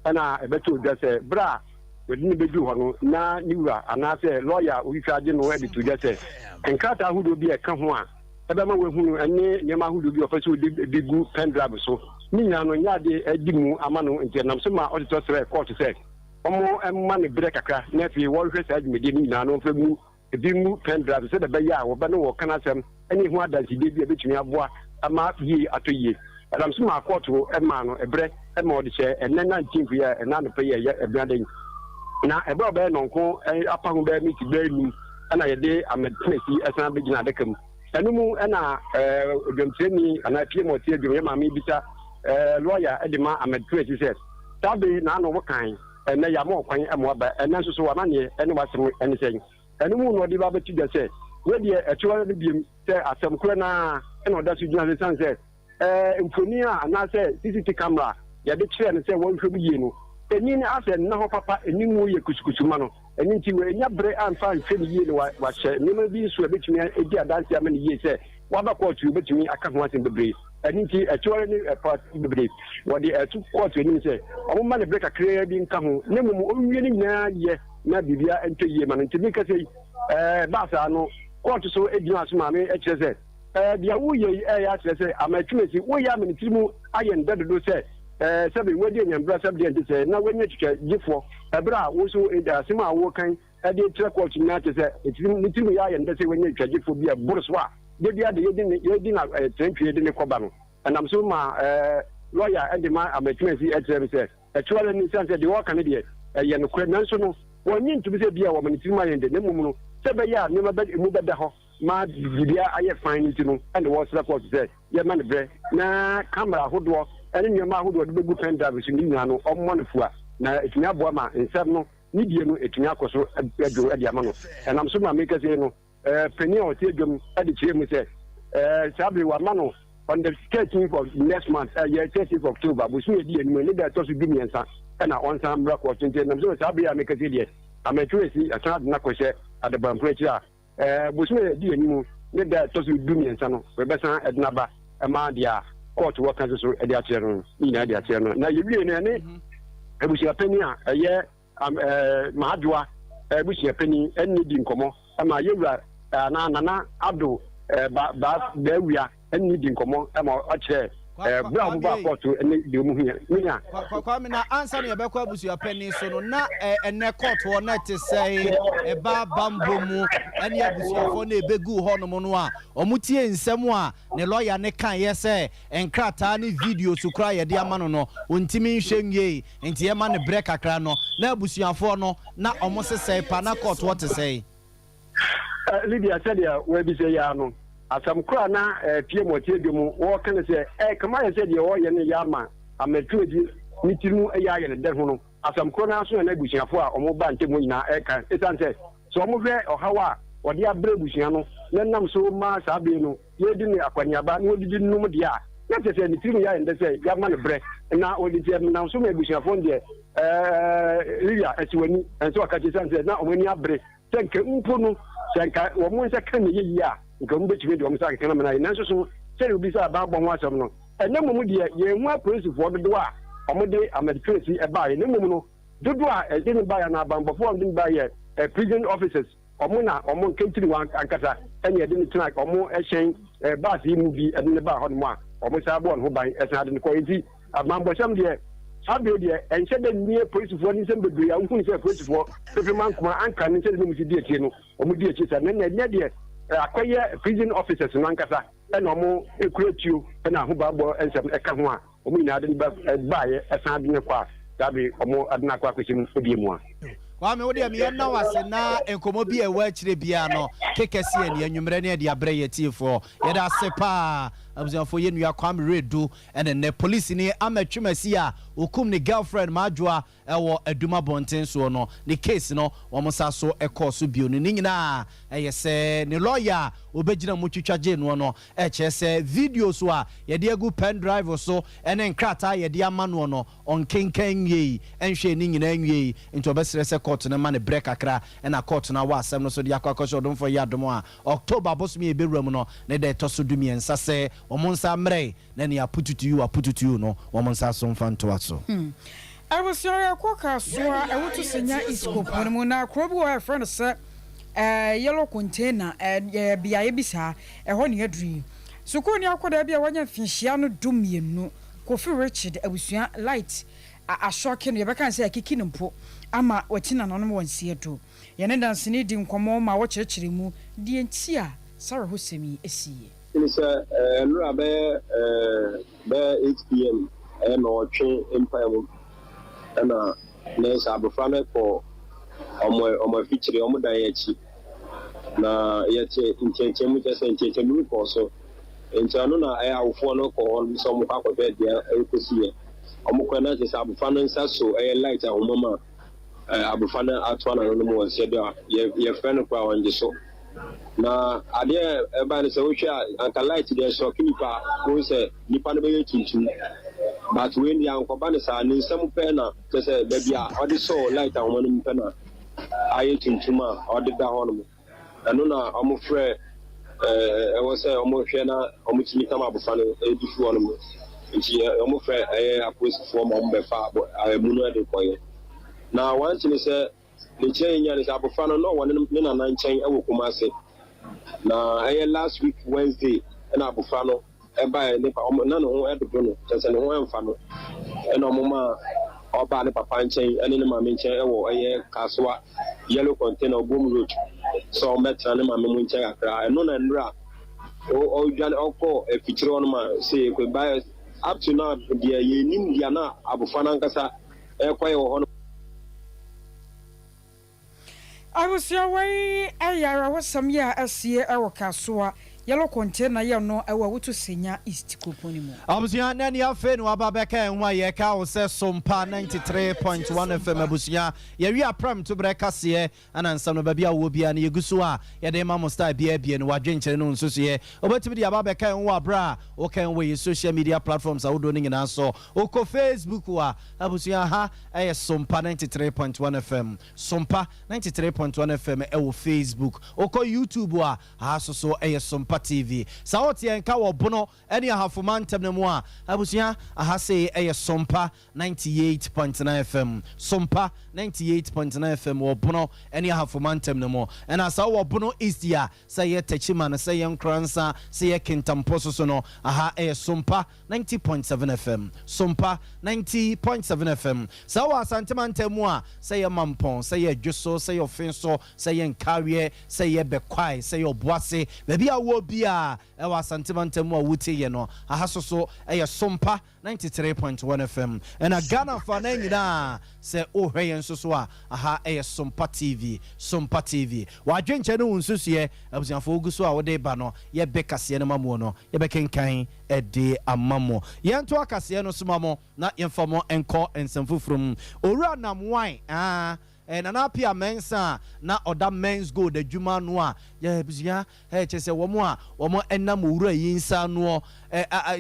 ɛna ɛbɛtɔ dwa sɛ bra wɔde ne bɛdu hɔ no na ne wura anaasɛ lawyer ohwehwɛ agye no ɛde to dwa sɛ nkrata ahodoɔ bi ɛka ho a ɛbɛma wɔahunu ɛne nneɛma ahodoɔ bi ɔpɛ sɛ wɔde bi gu pen drive so ne nyinaa no nyɛ ade adi mu ama no nti ɛnam so ma ɔtetɔ srɛ court sɛ ɔmo ɛma ne berɛ kakra na afei wɔrehwɛ saa dwumadie no nyinaa no ɔmfa mu ebi mu pen drive sɛ ɛbɛyɛ a wɔbɛ no wɔ kana asɛm ɛne ho adansidie bi a ɛbɛtumi aboa ama yie atɔ yie ɛnam so ma court ɛma no ɛberɛ ɛma ɔde hyɛ ɛnɛ 19th yɛ ɛna anɔpɛ yɛ ɛyɛ ɛbɛadan na ɛbɛ ɔbɛyɛ nɔnko apa ho bɛyɛ miti bɛyɛ num ɛna yɛde amɛtɛnɛsi ɛsan bɛgyina adaka mu ɛno mu ɛna dwamtireni anaa pie ma ɔte adwam yɛ maame bisa lawyer ɛde ma amɛtɛnɛsi sɛ saa bɛyi na ano wɔkan ɛnɛ yɛama ɔkwan ɛma aba ɛnɛ nso so wamanneɛ ɛne wasɛm ɛne sɛn ɛno mu na ɔde ba bɛti da sɛ wedeɛ ɛkyɛwa no biem sɛ asɛm korɔ no a ɛna ɔda so gyina sɛ sane sɛ mfoni a anaasɛ CCTV camera yɛde kyerɛ no sɛ wɔnhwɛ mu yie no ɛni ne asɛ nna hɔ papa ɛni mu yɛ kusukusuma no ɛni nti wɔanya berɛ amfa nhwɛ ne yie no wahyɛ nneɛma bi so ɛbɛtumi ɛdi adanse ama ne yie sɛ waba kɔɔto wobɛtumi aka ho asɛm bebree ɛni nti ɛkyɛware ne ɛpaati bebree wɔde ɛto kɔɔto anim sɛ ɔmoma ne berɛ kakraa bi nka ho na mmom ɔnwie no nyinaa yɛ na biribia ɛntɔ yie ma no nti meka sɛ baasaa no kɔɔto so ɛgyina so maame ɛkyerɛ sɛ deɛ woyɛ yi ɛyɛ akyerɛ sɛ amatwumasi woyɛ ama ne tiri mu ayɛ nda dodo sɛ sɛbi wadi nyambra sɛbi de sɛ na wanya twitwa gyefoɔ ɛbra a wo so asɛm a wo kan ɛde kyerɛ kɔɔto nyinaa te sɛ ne tiri mu yɛ ayɛ nda sɛ wanya twitwa gyefoɔ bi a boro so a debi ade yɛdi na trɛntwie de ne kɔba no ɛnam so ma lawyer ɛde ma amatwumasi ɛkyerɛ me sɛ ɛkyerɛ ne nsan sɛ deɛ wɔka ne deɛ ɛyɛ nokorɛ nanso no wɔnye ntumi sɛ bia wɔ ma ne tiri mu ayɛ nda na mmom no sɛ bɛyɛ a nneɛma mu bɛda hɔ ma bibia ayɛ fan nti no ɛne wɔsrɛ kɔɔto sɛ yɛma ne berɛ na camera ahodoɔ ɛne nneɛma ahodoɔ de bɛgu pen drive so ne nyinaa no ɔmmɔ no fua na ɛtumi aboa ma nsɛm no ne die no ɛtumi akɔ so adwo de ama no ɛnam so ma meka sɛ no panin a ɔte adwam de kyerɛ mu sɛ saa bere wama no on the 13th of next month 13th of October bosom yɛdi anim ne da ɛtɔ so du mmiɛnsa ɛna ɔnsan mmra kɔɔto nti ɛnam so saa bere a meka sɛ deɛ amatwerɛsi ɛsan ade no akɔhyɛ adebamporo akyi a bosom yɛdi anim ne da ɛtɔ so du mmiɛnsa no wɔbɛsan ɛde no aba ɛma deɛ a court wɔka so ɛde akyerɛ no nyinaa de akyerɛ no na yɛwie no ɛne abusuapani a ɛyɛ mahadwoa abusuapani ɛne di nkɔmmɔ ɛma yɛwura nana ado baawia ɛne di nkɔmmɔ ɛma ɔkyerɛ bra a mobaa court ɛne deɛ ɔmu hia kwame na ansa no yɛbɛkɔ abusuapani so no na ɛnɛ court hɔ na ɛte sɛ ɛba bambɔ mu ɛne abusuafoɔ na ɛbɛgu hɔ nom no a ɔmo tie nsɛm a ne lawyer ne kan yɛ sɛ nkrataa ne video so kora yɛde ama no no ɔntimi nhwɛ nwie nti yɛma ne brɛ kakra no na abusuafoɔ no na ɔmo sesɛe pa na court hɔ te sɛe Lydia sɛdeɛ wɔabisɛ yɛ no asam kura na pie mɔtie bi mu wɔka ne sɛ kama yɛ sɛ deɛ wɔyɛ ne yɛ ama amatuadi ne tiri mu ɛyɛ ayɛ ne dɛ ho no asam kura na so na abusuafoɔ a ɔmo ba ntɛmu nyinaa ɛka ɛsiane sɛ sɛ ɔmo hwɛ ɔhaw a wɔde abrɛ abusua no na nam so ma saa bee no yɛdi ne akɔneaba na wɔdidi nom deɛ a na kyerɛ sɛ ne tiri mu yɛ ayɛ ne dɛ sɛ yɛama ne brɛ na wɔde nti nam so ma abusuafoɔ deɛ Lydia asiwani ɛnso ɔka kyerɛ sɛ na ɔmo ani abere sɛ nka mpo no sɛ nka wɔn nsa ka ne yɛ yie a nka mo betumi de wɔn nsa akeka na mena nanso so sɛ obi sɛ aba bɔ ho asɛm no ɛnɛ mo deɛ yɛn ho apolisifoɔ dodo a ɔmo de amadikiresi ɛbaa yɛ ne mo no dodo a ɛde ne baa yɛ na abanbɔfoɔ ɔmo de ne baa yɛ prison officers ɔmo na ɔmo nkentiri wɔn ankasa ɛne ɛde ne tena ɔmo ɛhyɛn baasi yi mu bi ɛde ne baa hɔ nom a ɔmo saa bɔ ne ho ban ɛsan ade ne kɔ eti abanbɔsɛm deɛ sabe deɛ ɛnhyɛ dɛ nie polisifoɔ ne nsɛm bebree a wohunu sɛ polisifoɔ pepe man kuma anka ne nsɛ ne mu si di akyire no ɔmo di akyire sɛ ne ɛnyɛ deɛ akɔyɛ prison officers no ankasa ɛna ɔmo ekura tuo ɛna ahobaabɔ nsɛm ɛka ho a ɔmo nyinaa de ne baayɛ ɛsan de ne kɔ a sabe ɔmo ade no akɔ akɔhyɛ mu ebie mu a kwame wo deɛ meyɛ na wase na nkɔmmɔ bi a ɛwɔ akyire biara no kekɛseɛ ne anwummerɛ ne ɛde abrɛ yɛ tiefoɔ yɛda ase paa abusuafo ye nua kwam redu ene ne police ni amatwemasi a okum ne girlfriend madwoa ewo aduma bonten so no ne case no womosa so ekọ so bio ni nyina eyese ne lawyer obegina mutwitwaje no no echese video so a ye de agu pen drive so ene nkrata ye de amano no onkenkan yi enhwe ni nyina nwie into obesere se court na ma ne break akra ena court na wa asem no so de akwakoso dom for yadom a October bosom ye bewram no ne de toso dumiensa se omonsa mre na ne apututu you no omonsa so mfanto aso I was your quaka so I want to senya isko pono na krobu wa friend say yellow container bia bisa ho ne adri so ko ni akoda bia wanya finhia no dumienu Kofi Richard abusua light ashoke no ye beka say akiki no mpo ama watina no no wonsie do ye ne dance ni di nkomo ma wo kirekire mu die ntia Sarah Hosemi esiye It's a be 8 p.m. No train empire and there's a buffalo for my feature on the yachi. Na yet intention just intention also. In Chanona, I have one call some half of bed there. Omukwana is Abufana so a light our mama. Abufana at one and no more said, your friend of power on the show. Na ade eba ne se wo hwa anka light dey so kinipa wo se nipa no be tuntum but we ni ankoba ne sa ne nsam pe na se baby a ode so light a wo no pe na aye tuntum a ode da ho no eno na omo frɛ e wo se omo hwɛ na omo timi tam abufa no edifu ho no nti omo frɛ aposifo mo be fa mu no de koye na wanti ne se the chain is Abufano, no one in a 9 chain, I will come and say. Now, last week, Wednesday, and Abufano, and by none who had the Bruno, just an one family. And no mama or bad papa chain, and in my main chain, or a caswa, yellow container, boom root. So, Metran, my moon chair, and none and rap. Oh, John Oko, a feature on my say, goodbye. Up to now, dear, ye Nindiana, Abufana Casa, a quiet on. I was your way. I was some year as year our casua. Yellow container, you know, I will to senior East Coponimo. I was young, and your friend Wababeka and why your cow says Sompa 93.1 FM Abusia. You are pram to Brecasia, and some of Babia will be an Yugusua. Yade Mamosta BB and Wajin and Susie. Over to be Ababeka and Wabra, or can we social media platforms are doing in answer. Oko Facebook, Abusia ha, a Sompa 93.1 FM. Sompa 93.1 FM, Facebook. Oko YouTube, so a Sompa TV. Sawoti enka wo bono eni ahafumantem ne mu a abusia ahase Sompa 98.9 FM. Sompa 98.9 FM wo bono eni ahafumantem ne mu. And asa wo bono is dia say techima na say enkransa say kintampo so no aha Sompa 90.7 FM. Sompa 90.7 FM. Sawa asantemantem mu a say mampon say dwoso say ofenso say enkawie say bekwai say oboase baby a bia ewa sentimentum wa wuti ye no ahaso so Sompa 93.1 FM and a Ghana fa na nyina se ohwe yen so so a aha Sompa TV wa dwenche no nsusu ye abusiafo oguso a wode ba no ye bekase ne mamo no ye bekenkan ede amamo ye nto akase no somamo na yemfamo enko ensemfufrum owura nam wan and an apia mensa na oda men's go the juma noa ya busia chese womo enam owura yinsa no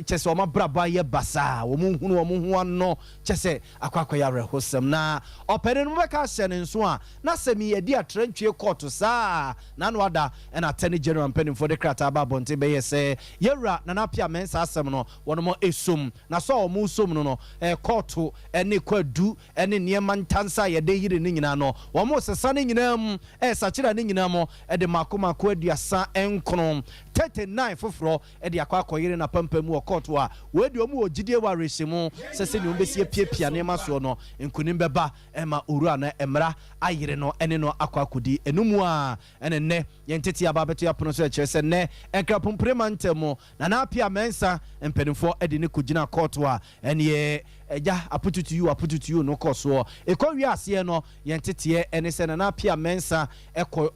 chese woma braba ye basa womo hunu womo ho no chese akwakoya rehosem na opere no beka hye nso a na semi ye di atrantwie court saa na no ada and attorney general penning for the krata ba bonte be ye say yewra na apia mensa asem no wono esum na so womo som no court ene kwadu ene niema ntansa ye de yire ni nyina no womo sesane nyinam sachira ni nyinam de makomako aduasa enkron 39 foforo de akwakoyere na pampamu okoto a we de omu ogidie wa resimu sese ni ombesi piapia ne maso no enkunim beba ema uru ana emra ayere no ene no akwakodi enumu a ene ne yenteti ababeto yapono so ekese ne enkrapompre mantemu na apia mensa empenfo de ne kugina koto a ene eja apututu you no koso ekọ wi ase no yentete ene se na pia mensa ekọ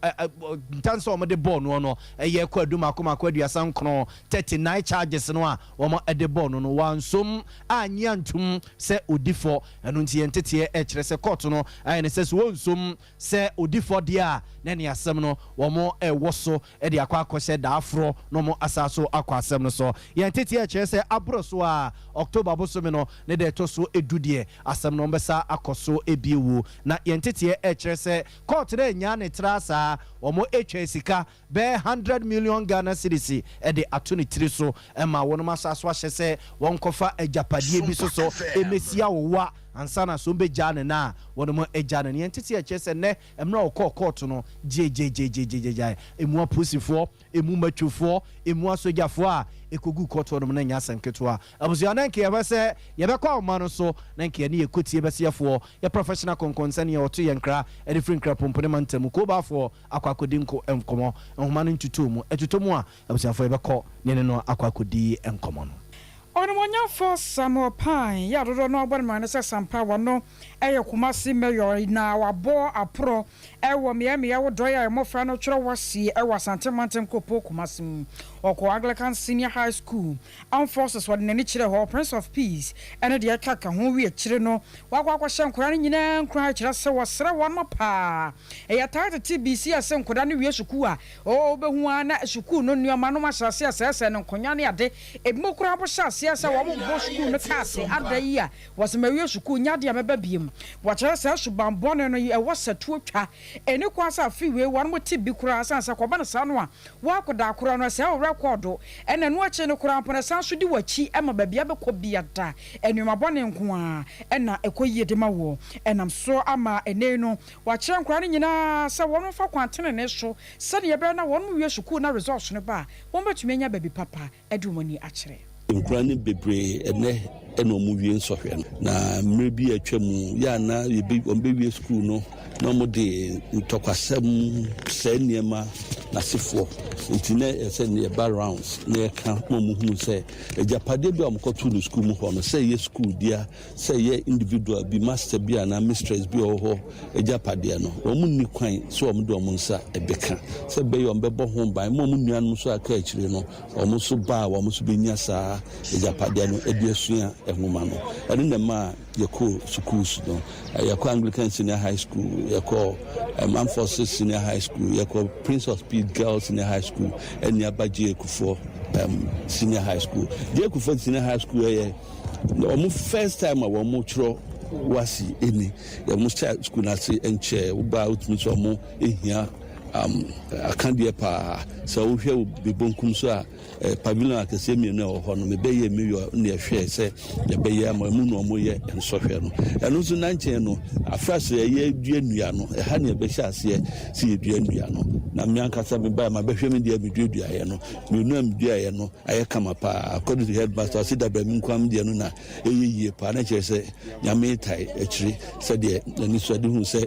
ntanso o de ball no eye ekọ aduma akoma akọ aduasa nkron 39 charges no a wo de ball no wansom anya ntum se odifo eno nti yentete kire se court no ayene se so wonsom se odifo de a na ne asem no wo woso de akọ akọhye da afro no mo asaso akọ asem no so yentete kire se abroso a October bosome no ne de to so edudie asem no mbesa akoso ebiewu na yentete kire se court de nya ne trasa wo etwa sika be 100 million Ghana cedis e de atoni tiri so ema wono masaso ahye se won kofa ajapadie bi so emesia wowa ansana so be jane na wono mo ejane ne yentete kire ne emra okọ court no je emu aposifo emu matwofo emu asogafo a ekogu court wono na nya sanketo abusia na nke yebese yebekwa omano so na nke ne yekotie besiafo ye professional konkonsa ne oto ye nkra e different nkra pompone mantam ko bafo akwakodi nko enkomo nhoma no ntutumu etutumu a abusiafo yebekọ ne no akwakodi enkomo no Onomonya for Samuel Pine ya dodo no abon man se Sompa wono eye Kumasi mayor na wabo apro ewo me wo doya emofra no twere wasi ewo Santemanten kopo Kumasi oko Anglican Senior High School Armed Forces wode nani kire ho Prince of Peace ene de kaka ho wi kire no wakwa kwahye nkura ne nyina nkura kire se wosere wono pa eya tata TBC ase nkura ne wi suku a o behu ana suku no nuama no mahyase asese ne nkonya ne ade ebimokura abohyase asa wo bo school no kase adai a wasemawie school nyade ameba biem wakere sa subambone no e wasatu atwa eni kwasa fiwe wan mo tibi kura asansa ko bana sa no a wakoda kura no sa o record ene no ache no kura mpona san so di wachi ema babia be ko biada enuma bone nko a ena ekoyie de ma wo enam so ama ene no wakere nkura no nyina sa won fa kwantene ne so sade ye be na won mo wie school na results no ba won betumi nya baby papa edumoni akere Nkurani bebre ene mu wie nsohwe no na mmere bi atwam ya na yebi ombewie school no na mo de ntokwasem seniema na sefo ntine ese ne ba rounds ne ka mo hunu se ejapade bi amkoto no school mu ho no se ye school dia se ye individual bi master bi na mistress bi ho ejapade no o mu ni kwan so o mu do mo nsa ebeka se be yo mbebo ho ban mo mu nuan so aka akire no o mu so ba wo mu so benya saa ejapade no eduasua ehoma no ene na ma yeko schools no yeko Anglican Senior High School yeko Armed Forces Senior High School yeko Prince of Peace Girls Senior High School and Yabaji Ekufo Senior High School. The Ekufo Senior High School almost first time I want more wasi any the most school na say enche uba utmi so mo ehia akandie pa so wo hwe be bonkum so a pavilion akese mi na ho no me be ye mi yo na hwe se ye be ye ma mu no mo ye enso hwe no eno so na nche no afrase ye dua nua no ha na be hya ase si ye dua nua no na me ankasa me ba ma be hwe me dia me dua ye no me nu am dua ye no aye kama pa according to headmaster si da ba mi nkwam dia no na eye pa na che se nyame tai akiri se de ni so de hu se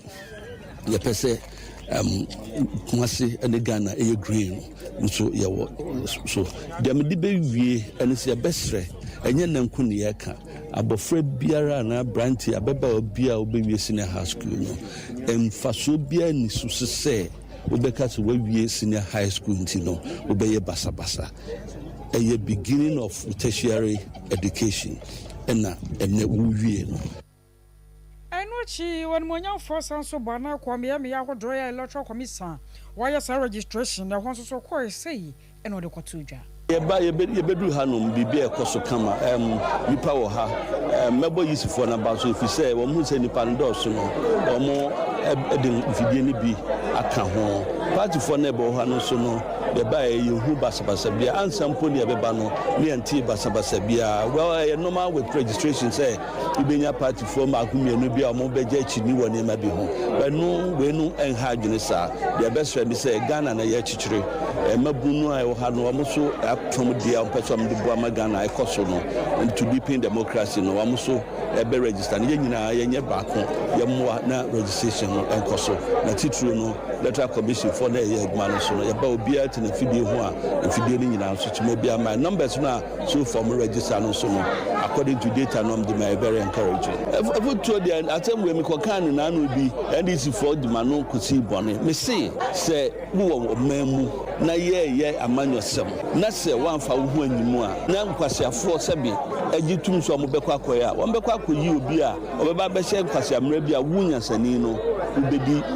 ye pese Kumasi and the Ghana a green so yawo so dem de be wie ene se besre enye nankun ye ka abofra biara na branch abeba obi a obewie senior high school no emfaso bia ni so se obeka so wawie senior high school ntino obeye basabasa a beginning of tertiary education ena wuwie no Enuchi when monya force so bana kwa me ya hodo ya electoral commission why sa registration na honso so ko sei eno de kwatudwa ye bedu hanom bibia ekoso kama nipa wo ha mebo yisifo na ba so fi say wo mu se nipa ndo so no wo mo edin vidie ni bi aka ho party for na bo ha no so no de ba ye hu basabasa bia ansampo ne beba no ne anti basabasa bia well normal with registration say ibenya party for ma akumienu bia mo beje chini wo ne ma bi ho we no enha adwene sa de best friend say Ghana na ye chichire mabunu a wo ha no mo so atom dia opesom de bo amagana ekoso no and to deepen democracy no wo so ebe register ne nyina ye nye baako ye moa na registration no enkoso na titru no electoral commission for na ye adman so no ye ba obi at ne fidie ho a fidie no nyina so tuma bia my numbers na so from register no so no according to data no dey my very encouraging every to the atem we me kokan na no bi ndc for the mano kusi bone me say wo mamu na ye amanyosem na say wan fa wo animu a na nkwasiafo sebi agitum so mo bekọ akoya won bekọ akoyi obi a obeba be hye nkwasiamra bi a wunyasani no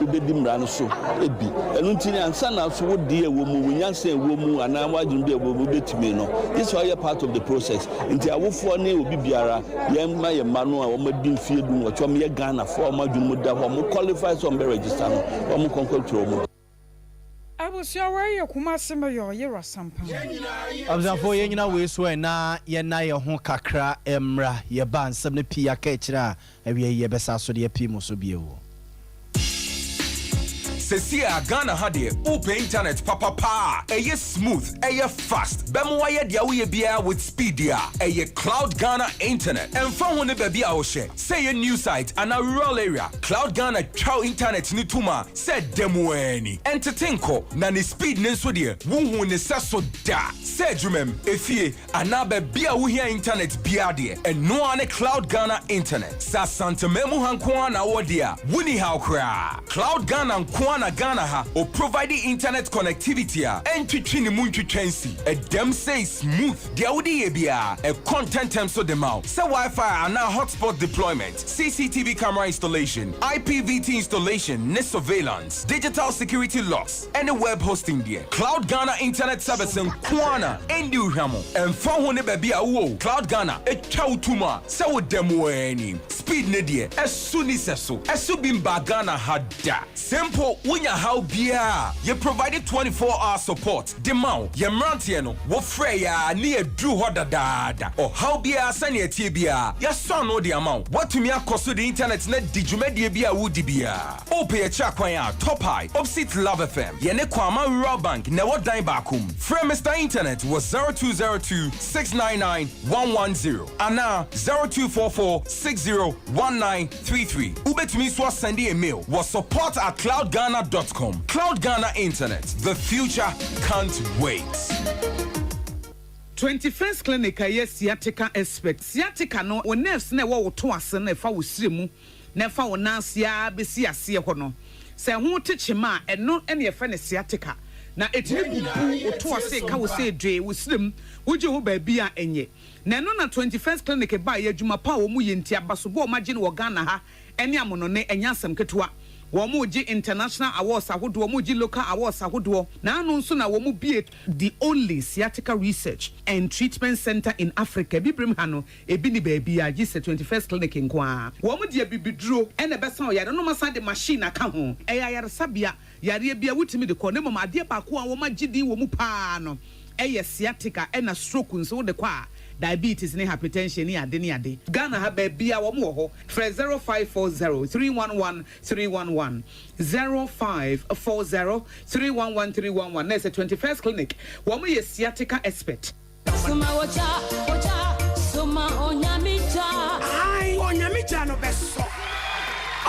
ubedi mra no so ebi enu ntini ansa na so wo die wo mu wunyansa wo mu ana wadun bi wo betime no this all part of the process nti awofo ne obi biara yemma yemma no a wo madin fie du wo chom ye Ghana for madun mu da ho mo qualify so be register no wo mo control mo Abusiawe Kumasi Mayor Yera Sompa. Abzafo yenyina we so na ye na ye ho kakra emra ye ba nsem ne pia ka kira awie ye besa so de pi mo so biewo. Sesia Ghana hade open internet papa eye smooth eye fast bemo waye dia we bia with speed dia eye Cloud Ghana internet and fa ho ne ba bia wo hye say a new site and a rural area Cloud Ghana chow internet ni tuma say demo ani entertainko na ne speed ne so de wo hu ne so da say dwumem efie ana ba bia wo hia internet bia de and no ane Cloud Ghana internet sa santamemu hanko na wo dia wuni how kra Cloud Ghana nko na Ghana ha or providing internet connectivity and twitching the moon twitchensi a dem say smooth the audi bia a content term so the mouth say Wi-Fi and now hotspot deployment CCTV camera installation IPVT installation net surveillance digital security locks and the web hosting there Cloud Ghana internet service in Kwana and Hamo and phone ne baby wo Cloud Ghana a chow tuma say with them any speed ne dear as soon as so as subimba Ghana had that simple Unya how bia you provided 24-hour support the mount ye mrantie no wo freya near drew hoda dada or how bia sane tie bia ya son no the amount what to me akoso the internet net digumedie bia wudi bia ope cha kwan a top high opposite Love FM ye ne kwama rural bank na wo dan bakum free Mr Internet was 0202-699-110 ana 0244-601933 ubetumi so send a mail was support@cloudghana.com. Cloud Ghana Internet. The future can't wait. 21st Clinic yes sciatica expert. Sciatica no o nerves na wo to ase na fa wo siremu na fa wo nansia besi ase ho no. Se ho techema eno ene ye fa ne sciatica. Na etini bubu o to ase ka wo se dwe wo sirem wo je ho ba bia enye. Na no na 21st Clinic ba ye adwuma pa wo mu ye ntia baso bo ma gye no wo Ghana ha ene amono ne enya asem ketewa. Womuji international awards ahodo womuji local awards ahodo na anu nso na womu be the only sciatica research and treatment center in Africa bibrim hano ebi ni baby a gise 21st Clinic nkoa womu de bibiduro ene besa o yare no masa de machine aka ho eya yare sabia yare bia wutimi de ko ne mama de ba ko a wo magidi womu pa no eye sciatica ena stroke nso de kwa diabetes ne hypertension ni ade Ghana ha ba bia wo mo ho 0540-311-311 0540-311-311 na 21st Clinic wo mo ye sciatica expert Suma onyamija no beso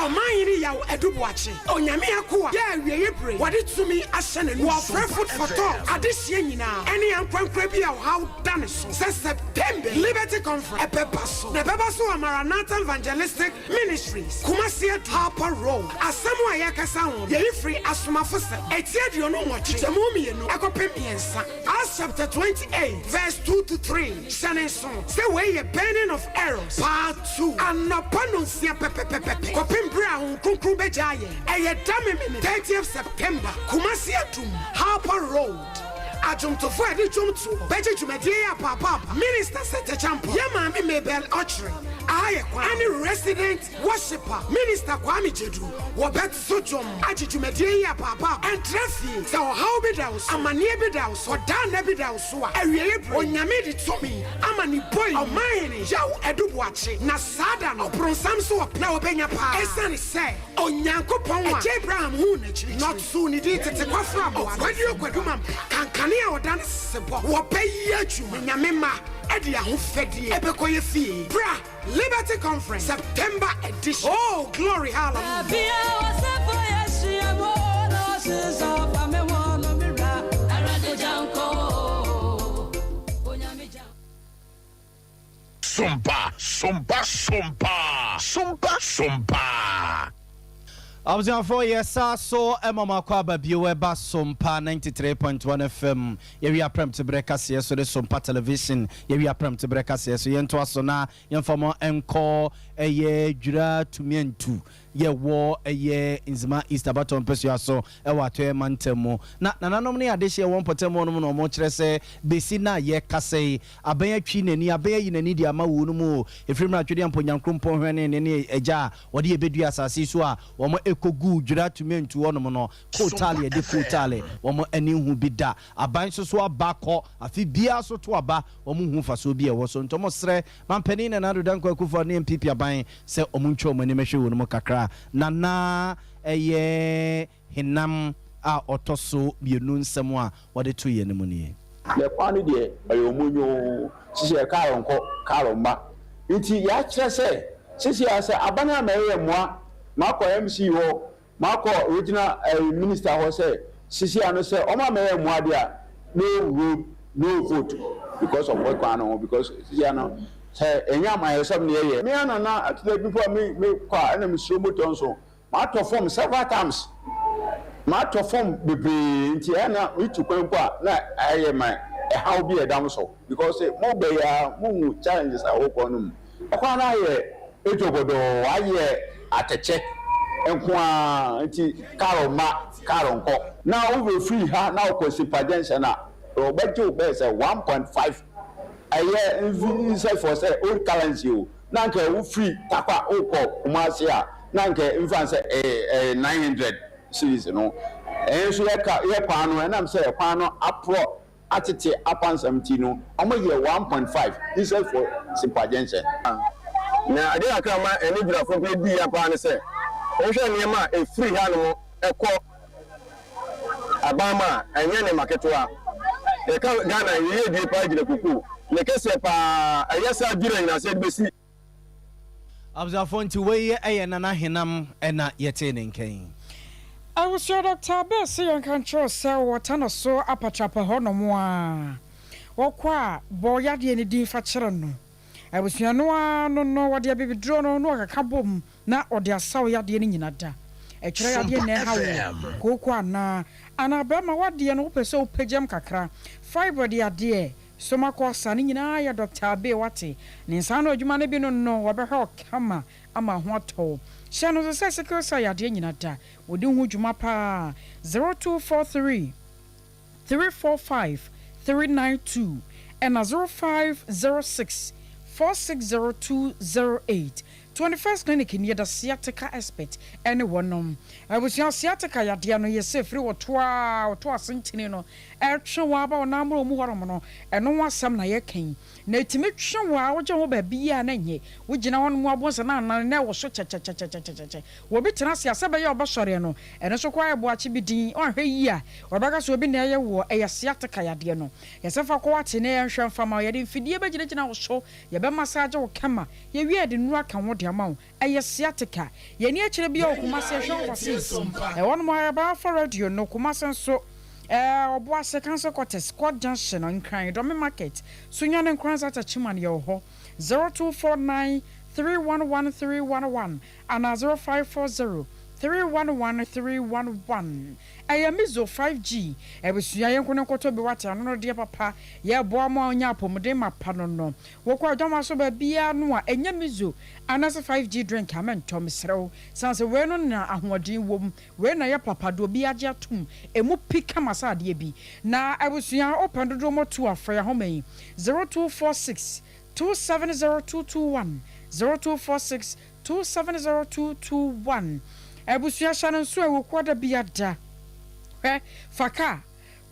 Omayiri yaw edubuachi onyame akoa ya wieye pray wade tumi ahye ne wo frefut photo adehye nyina ene yankwankwa bi a how done so September Liberty Conference epepaso na bebaso Maranatha Evangelistic Ministries Kumasi Harper Road asemu ayakasa ho ye free asomafo se etiedio no nwochi temumi no akopem yensa Acts chapter 28 verse 2 to 3 Shaneson say we ye burning of arrows part 2 anapano sia pepepepe Brown Kunkru Bejaye, a damn 30th September, Kumasi Atum, Harper Road. Ajum to Freddy Jumtu, Beji to Media Papa, Minister Sete Champ, Yamami Mabel Archery, any resident worshipper, Minister Kwame Jedu, Wabet Sojum, Aji to Media Papa, and Trafi, so how be those, Amani Bedaus, or Dan Ebidaus, a really Onyamidi to me, Amani Boy, or Mayani, Jow Eduwachi, Nasada, no Bronsamso, now Benya Pa, Esan say, Onyanko Poma, Jabram Hunich, not soon it is a Quafra, when you can o dance sebo wo pay you nyamema edia ho fedie ebekoye fie bra Liberty Conference September edition oh glory hallelujah Sompa. I was on 4 years, so Emma Makwaba Biweba Sompa 93.1 FM. Here we are prem to break us here, so the Sompa television. Here we are prem to break us here, so yen to us na yen for more encore a year jura to me and two. Ye war a year in Zima East about on Persia so a water mantemo. Na normally I dish 1.1 no more say Besina ye Casse, a bear chin and a bear in a needy amouno. If you're not Julian Ponyan Crumpo and any a jar, what do you bid you as a siswa, or more eco good jura to me and two ornament, Cotali, de Cotale, or more any who bid that. A bunch of swab back or a fee beer so to a bar or moon for so beer was on Thomas Ray, Man Penny and another Danko for name Pipia buying, say Omuncho when you measure with Mokakra. Nana eye hinam a otoso bienu nsem a wode to ye nemuni le kwani de ayomunyo sisi e karomba nti ya kire se sisi ya se abana na ye moa mako MC ho mako original minister ho se sisi ano se o ma ye moa dia no vote because of what kwano because sisi ano say enya my yourself near here. Me and actually before me kwa and me show motor so. Ma to form several times. Ma to form bebe nti na we to kwan kwa na aye my how be a dam so because mo be ya mo challenges a wo konum. Kwa na ye etobodo aye ateche enkwa nti karonko. Now we free ha now ko sipagense na obejo be say 1.5 aye inside for say old currency o na nke wo free takwa oko umase a na nke infanse 900 series no so ye kwa no na say kwa no apro atete upon 17 no omo ye 1.5 inside for simpagense na ade akama eni bra fo bi ya pa ne say o hwe niam a free ha no ekọ abama enye ne maketwa e ka Ghana ye di pa gire kuku le kese pa ayasa dure na se besi Abzafo nti we eye nana hinam ena yete ne nkan I was your Dr. Bessie and control sell what no so apatrapa hono moa okwa boya de ni din fa kire no I was your no what dia baby drone no aka bom na ode asaw ya de ni nyina da e kire ya de ne hawo kokwa na ana ba ma wade no pese o pagem kakra fiber de ade soma ko sane nyina ya Dr. Abe wate ne nsa no adwuma ne bi no wabehwe kama ama ho ato shano so secure say ade nyina da wodi hu dwuma pa 0243 345 392 and 0506 460208 21st clinic in the sciatica expert anyone I was your sciatica ya dia no yese free wo to asentini no e twe wa ba na amro mu horo no eno wasam na ye kan na etimi twe wa wo je ho ba bia na nye wo gina won mu abonsa na wo so cha wo bi tena siasa ba ye obosore no eno so kwa ebo achi bidin o hwe yi a wo ba ka so bi na ye wo e ya sciatica ya dia no yese fa ko wate na ye hwe mfama ye de mfidie ba gina wo so ye be massage wo kama ye wi de nu aka wo amount sciatica ye ni akire bia okumase hwe kwase e won mo ba for radio no kumase so obo ase cancer quarters squad junction on Kran do market so nya ne nkran sata chiman ye ho 0249 311311 and 0540 311311 ayamizo 5G ebesuya yenkone koto bi wate anono de papa ye boa ma onya apomde mapa no wokwa adwama so ba bia no a enyamizo anase 5G drink amentom serew sanse we no na ahoɔden wom we na ye papa do bi age atum emu pika masade bi na ebesuya open do mo to afra ya homan 0246 270221 0246 270221 Ebusuya shanan so ewokwada biada faka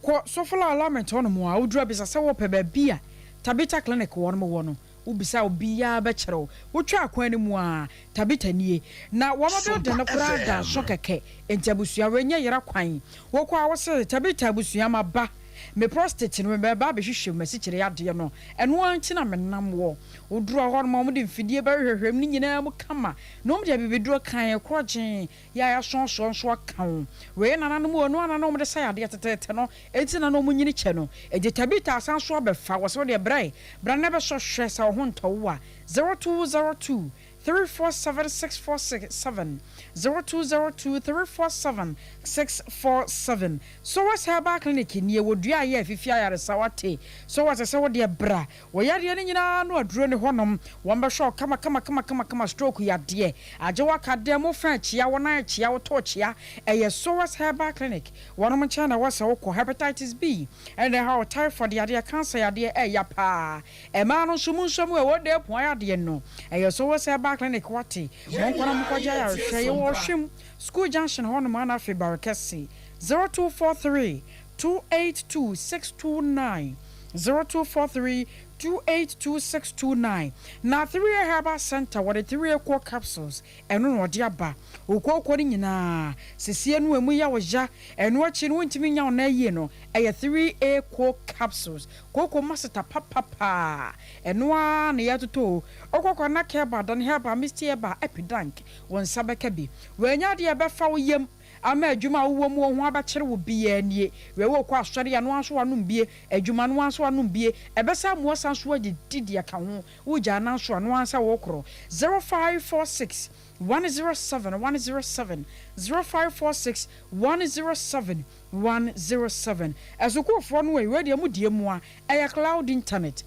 ko sofala alignment on mo a udura bisa se wo pe ba bia tabita clinic won mo wono ubisa obiya be kire wo twa akwan ni mu a tabita nie na wo ma de na kura da so keke entabusuya wenye yera kwan wo kwa wo se tabita busuya ma ba me prostate no me ba be hwehwem me sikire ade no eno anti na menam wo oduro ho no mo de mfidie ba hwehwem ni nyina mu kama no mo de bibeduro kan ekrogen ya sonso kan we nana no mo no ana no mo de sayade tetete no enti na no mo nyini che no ejetabita asanso abefa wo so de brai bra na be so hwe sa ho ntowo a 0202 347-647 0202-347-647. So what's her back clinic in ye would ya ye if you are a sawate. So what's a saw dear bra? Why are you no a drone honum? One bashaw come stroke ya dear. A joaka demo French ya one night ya torch ya. A so what's her back clinic. One of my china was a hepatitis B. And then how typhoid the idea cancer ya dear a yapa. A man on sumun somewhere what they point ya no. A so what's her back clinic wati won kwana mkwaja ya hweye wo hwem school junction hono ma na fe barakasi 0243 282 629 0243 282 na 3 herbal center what 3 core capsules eno no de aba okoko ni nyina sesie no emu ya woja eno achi no ntimi nya na yie no eye 3 core capsules koko masita papa eno a na yatoto okoko na keba dan herbal misty eba epidank won sabeka bi wanya de ebe fa wo yem ama adwuma wo mu ho abakere wo bia nie we wo kwa asori ya no anso anum bie adwuma no anso anum bie ebesa mo sanso agidi aka ho wo gya na anso no ansa wo kro 0546 107 107 0546 107 107 azukufo no we de mu die mu a eya cloud internet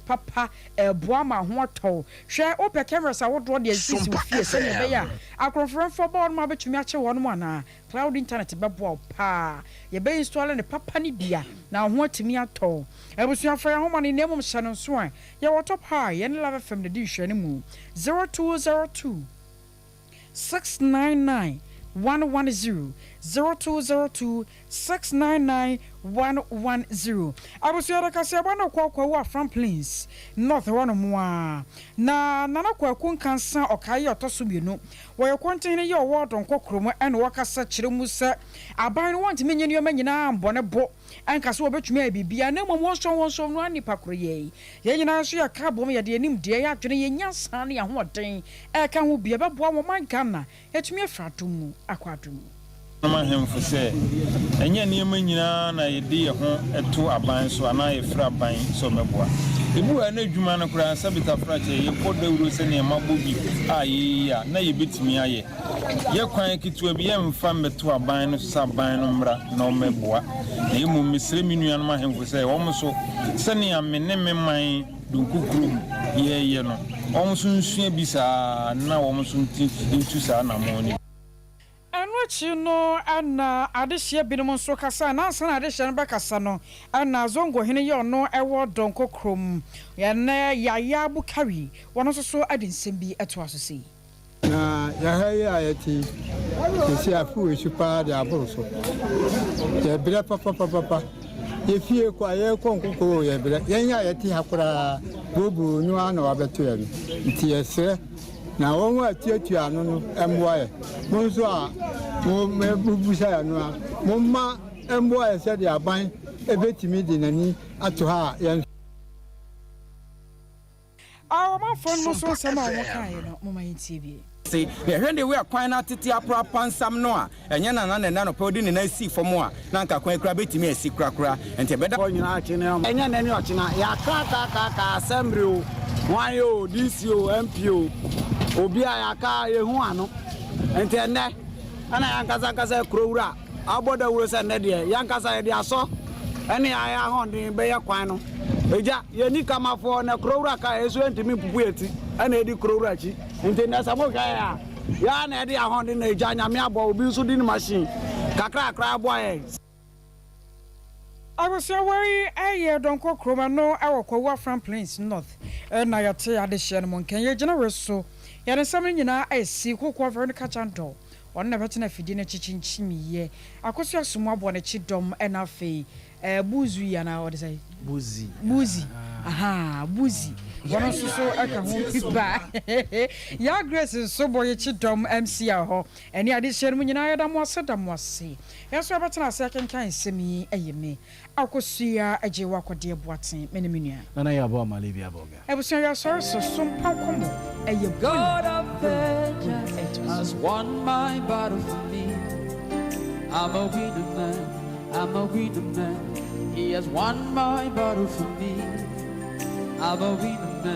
papa boa ma ho to hwe ope cameras awodo de asisi ofie se ne be ya akrofron for board ma betumi ache wono mu ana cloud internet beboa pa ye be install ne papa ni bia na ho atimi ato ebusuafo ya ho ma ne nemum hye no so a ye wotop high ye ne love fm de di hwe ne mu 0202 699 110 0202 699 110 abusuara kase bana kwa wa from plains north one moa na nana kwa kunkansa okaye otoso bienu wo ye kontene ye owo don kokromo ene wakasa kire mu se aban want menye ne manyina mbone bo anka se obetumi abibia na mo wonso no anipa kroye ye nyina so ya ka bom ye de anim de ya adwene ye nyansa ne ya hoden e ka ho bia beboa wo man Ghana etumi afratum akwadum ma hemfo se enye niam nyina na yedi ho eto aban so ana ye fra ban so meboa ebu na adwuma no kura sabita frache ye podawuro se ne mabobi ayi ya na ye betimi aye ye kwan kitua bi ye mfa meto aban no so aban no mra na o meboa na emu misre minua no ma hemfo se wo mso se ne amene memman dunkukrum ye no o mso nsua bi sa na wo mso ntu sa na moni no ana adehye binom so kasa na ansa na adehye no bekasa no ana zongo hene ye no ewo donko krom ya na ya bukari wono so adinsem bi eto asose na ya haye ayati si afu esupa de aboroso ya bira papa ye fie kwa ye konkoko ye bira yenya ayati hakura bobu nu ana wabeto ya nti yesre na won atiatu anu no emboa mo nso a mo mebubusa ya no a mo ma emboa se de aban ebetimi de nani ato ha ye awo ma fon mo so sama mo kai no mo ma yintie say ye hwende we akwan na tete apra pansam no a enye na no pe odi ne na si fom a na nka kwan kura betimi asi kura ente beda nyina akine enye na ni ochina ya ka assembly o wan yo DCO MPO obi a ya ka ye hu ano ente ene ana yankasa kurowura aboda wuro se ne de yankasa ye de aso ene ya hondin be ya kwan no eja ye ni kamafo na kurowura ka eso ntimi pupu eti ana edi kurowura chi ente na samo ka ya na edi ahondin na eja nyame abo obi so di ni machine kakra abo ye I was away a year don't go chroma no our kwa from plains north na yate adehye no nkan ye generous so ya ne samen nyina asi kokwa ver no kachanto on na betina fidi na chichinchimiye akoso asomo abo na chidom na fe buzu ya na what say buzi aha buzi one also so aka ho pipa ya grace so boy chidom MC aho eni ade share mu nyina yada mo ase yeso abetena ase kan semi eyeme akosua age wakode boaten menimia nana ya bo malivia boga ebusia ya so sompa komo eye God of vengeance has won my battle for me. I'm a winner man, I'm a winner man. He has won my battle for me. I'm a winner man.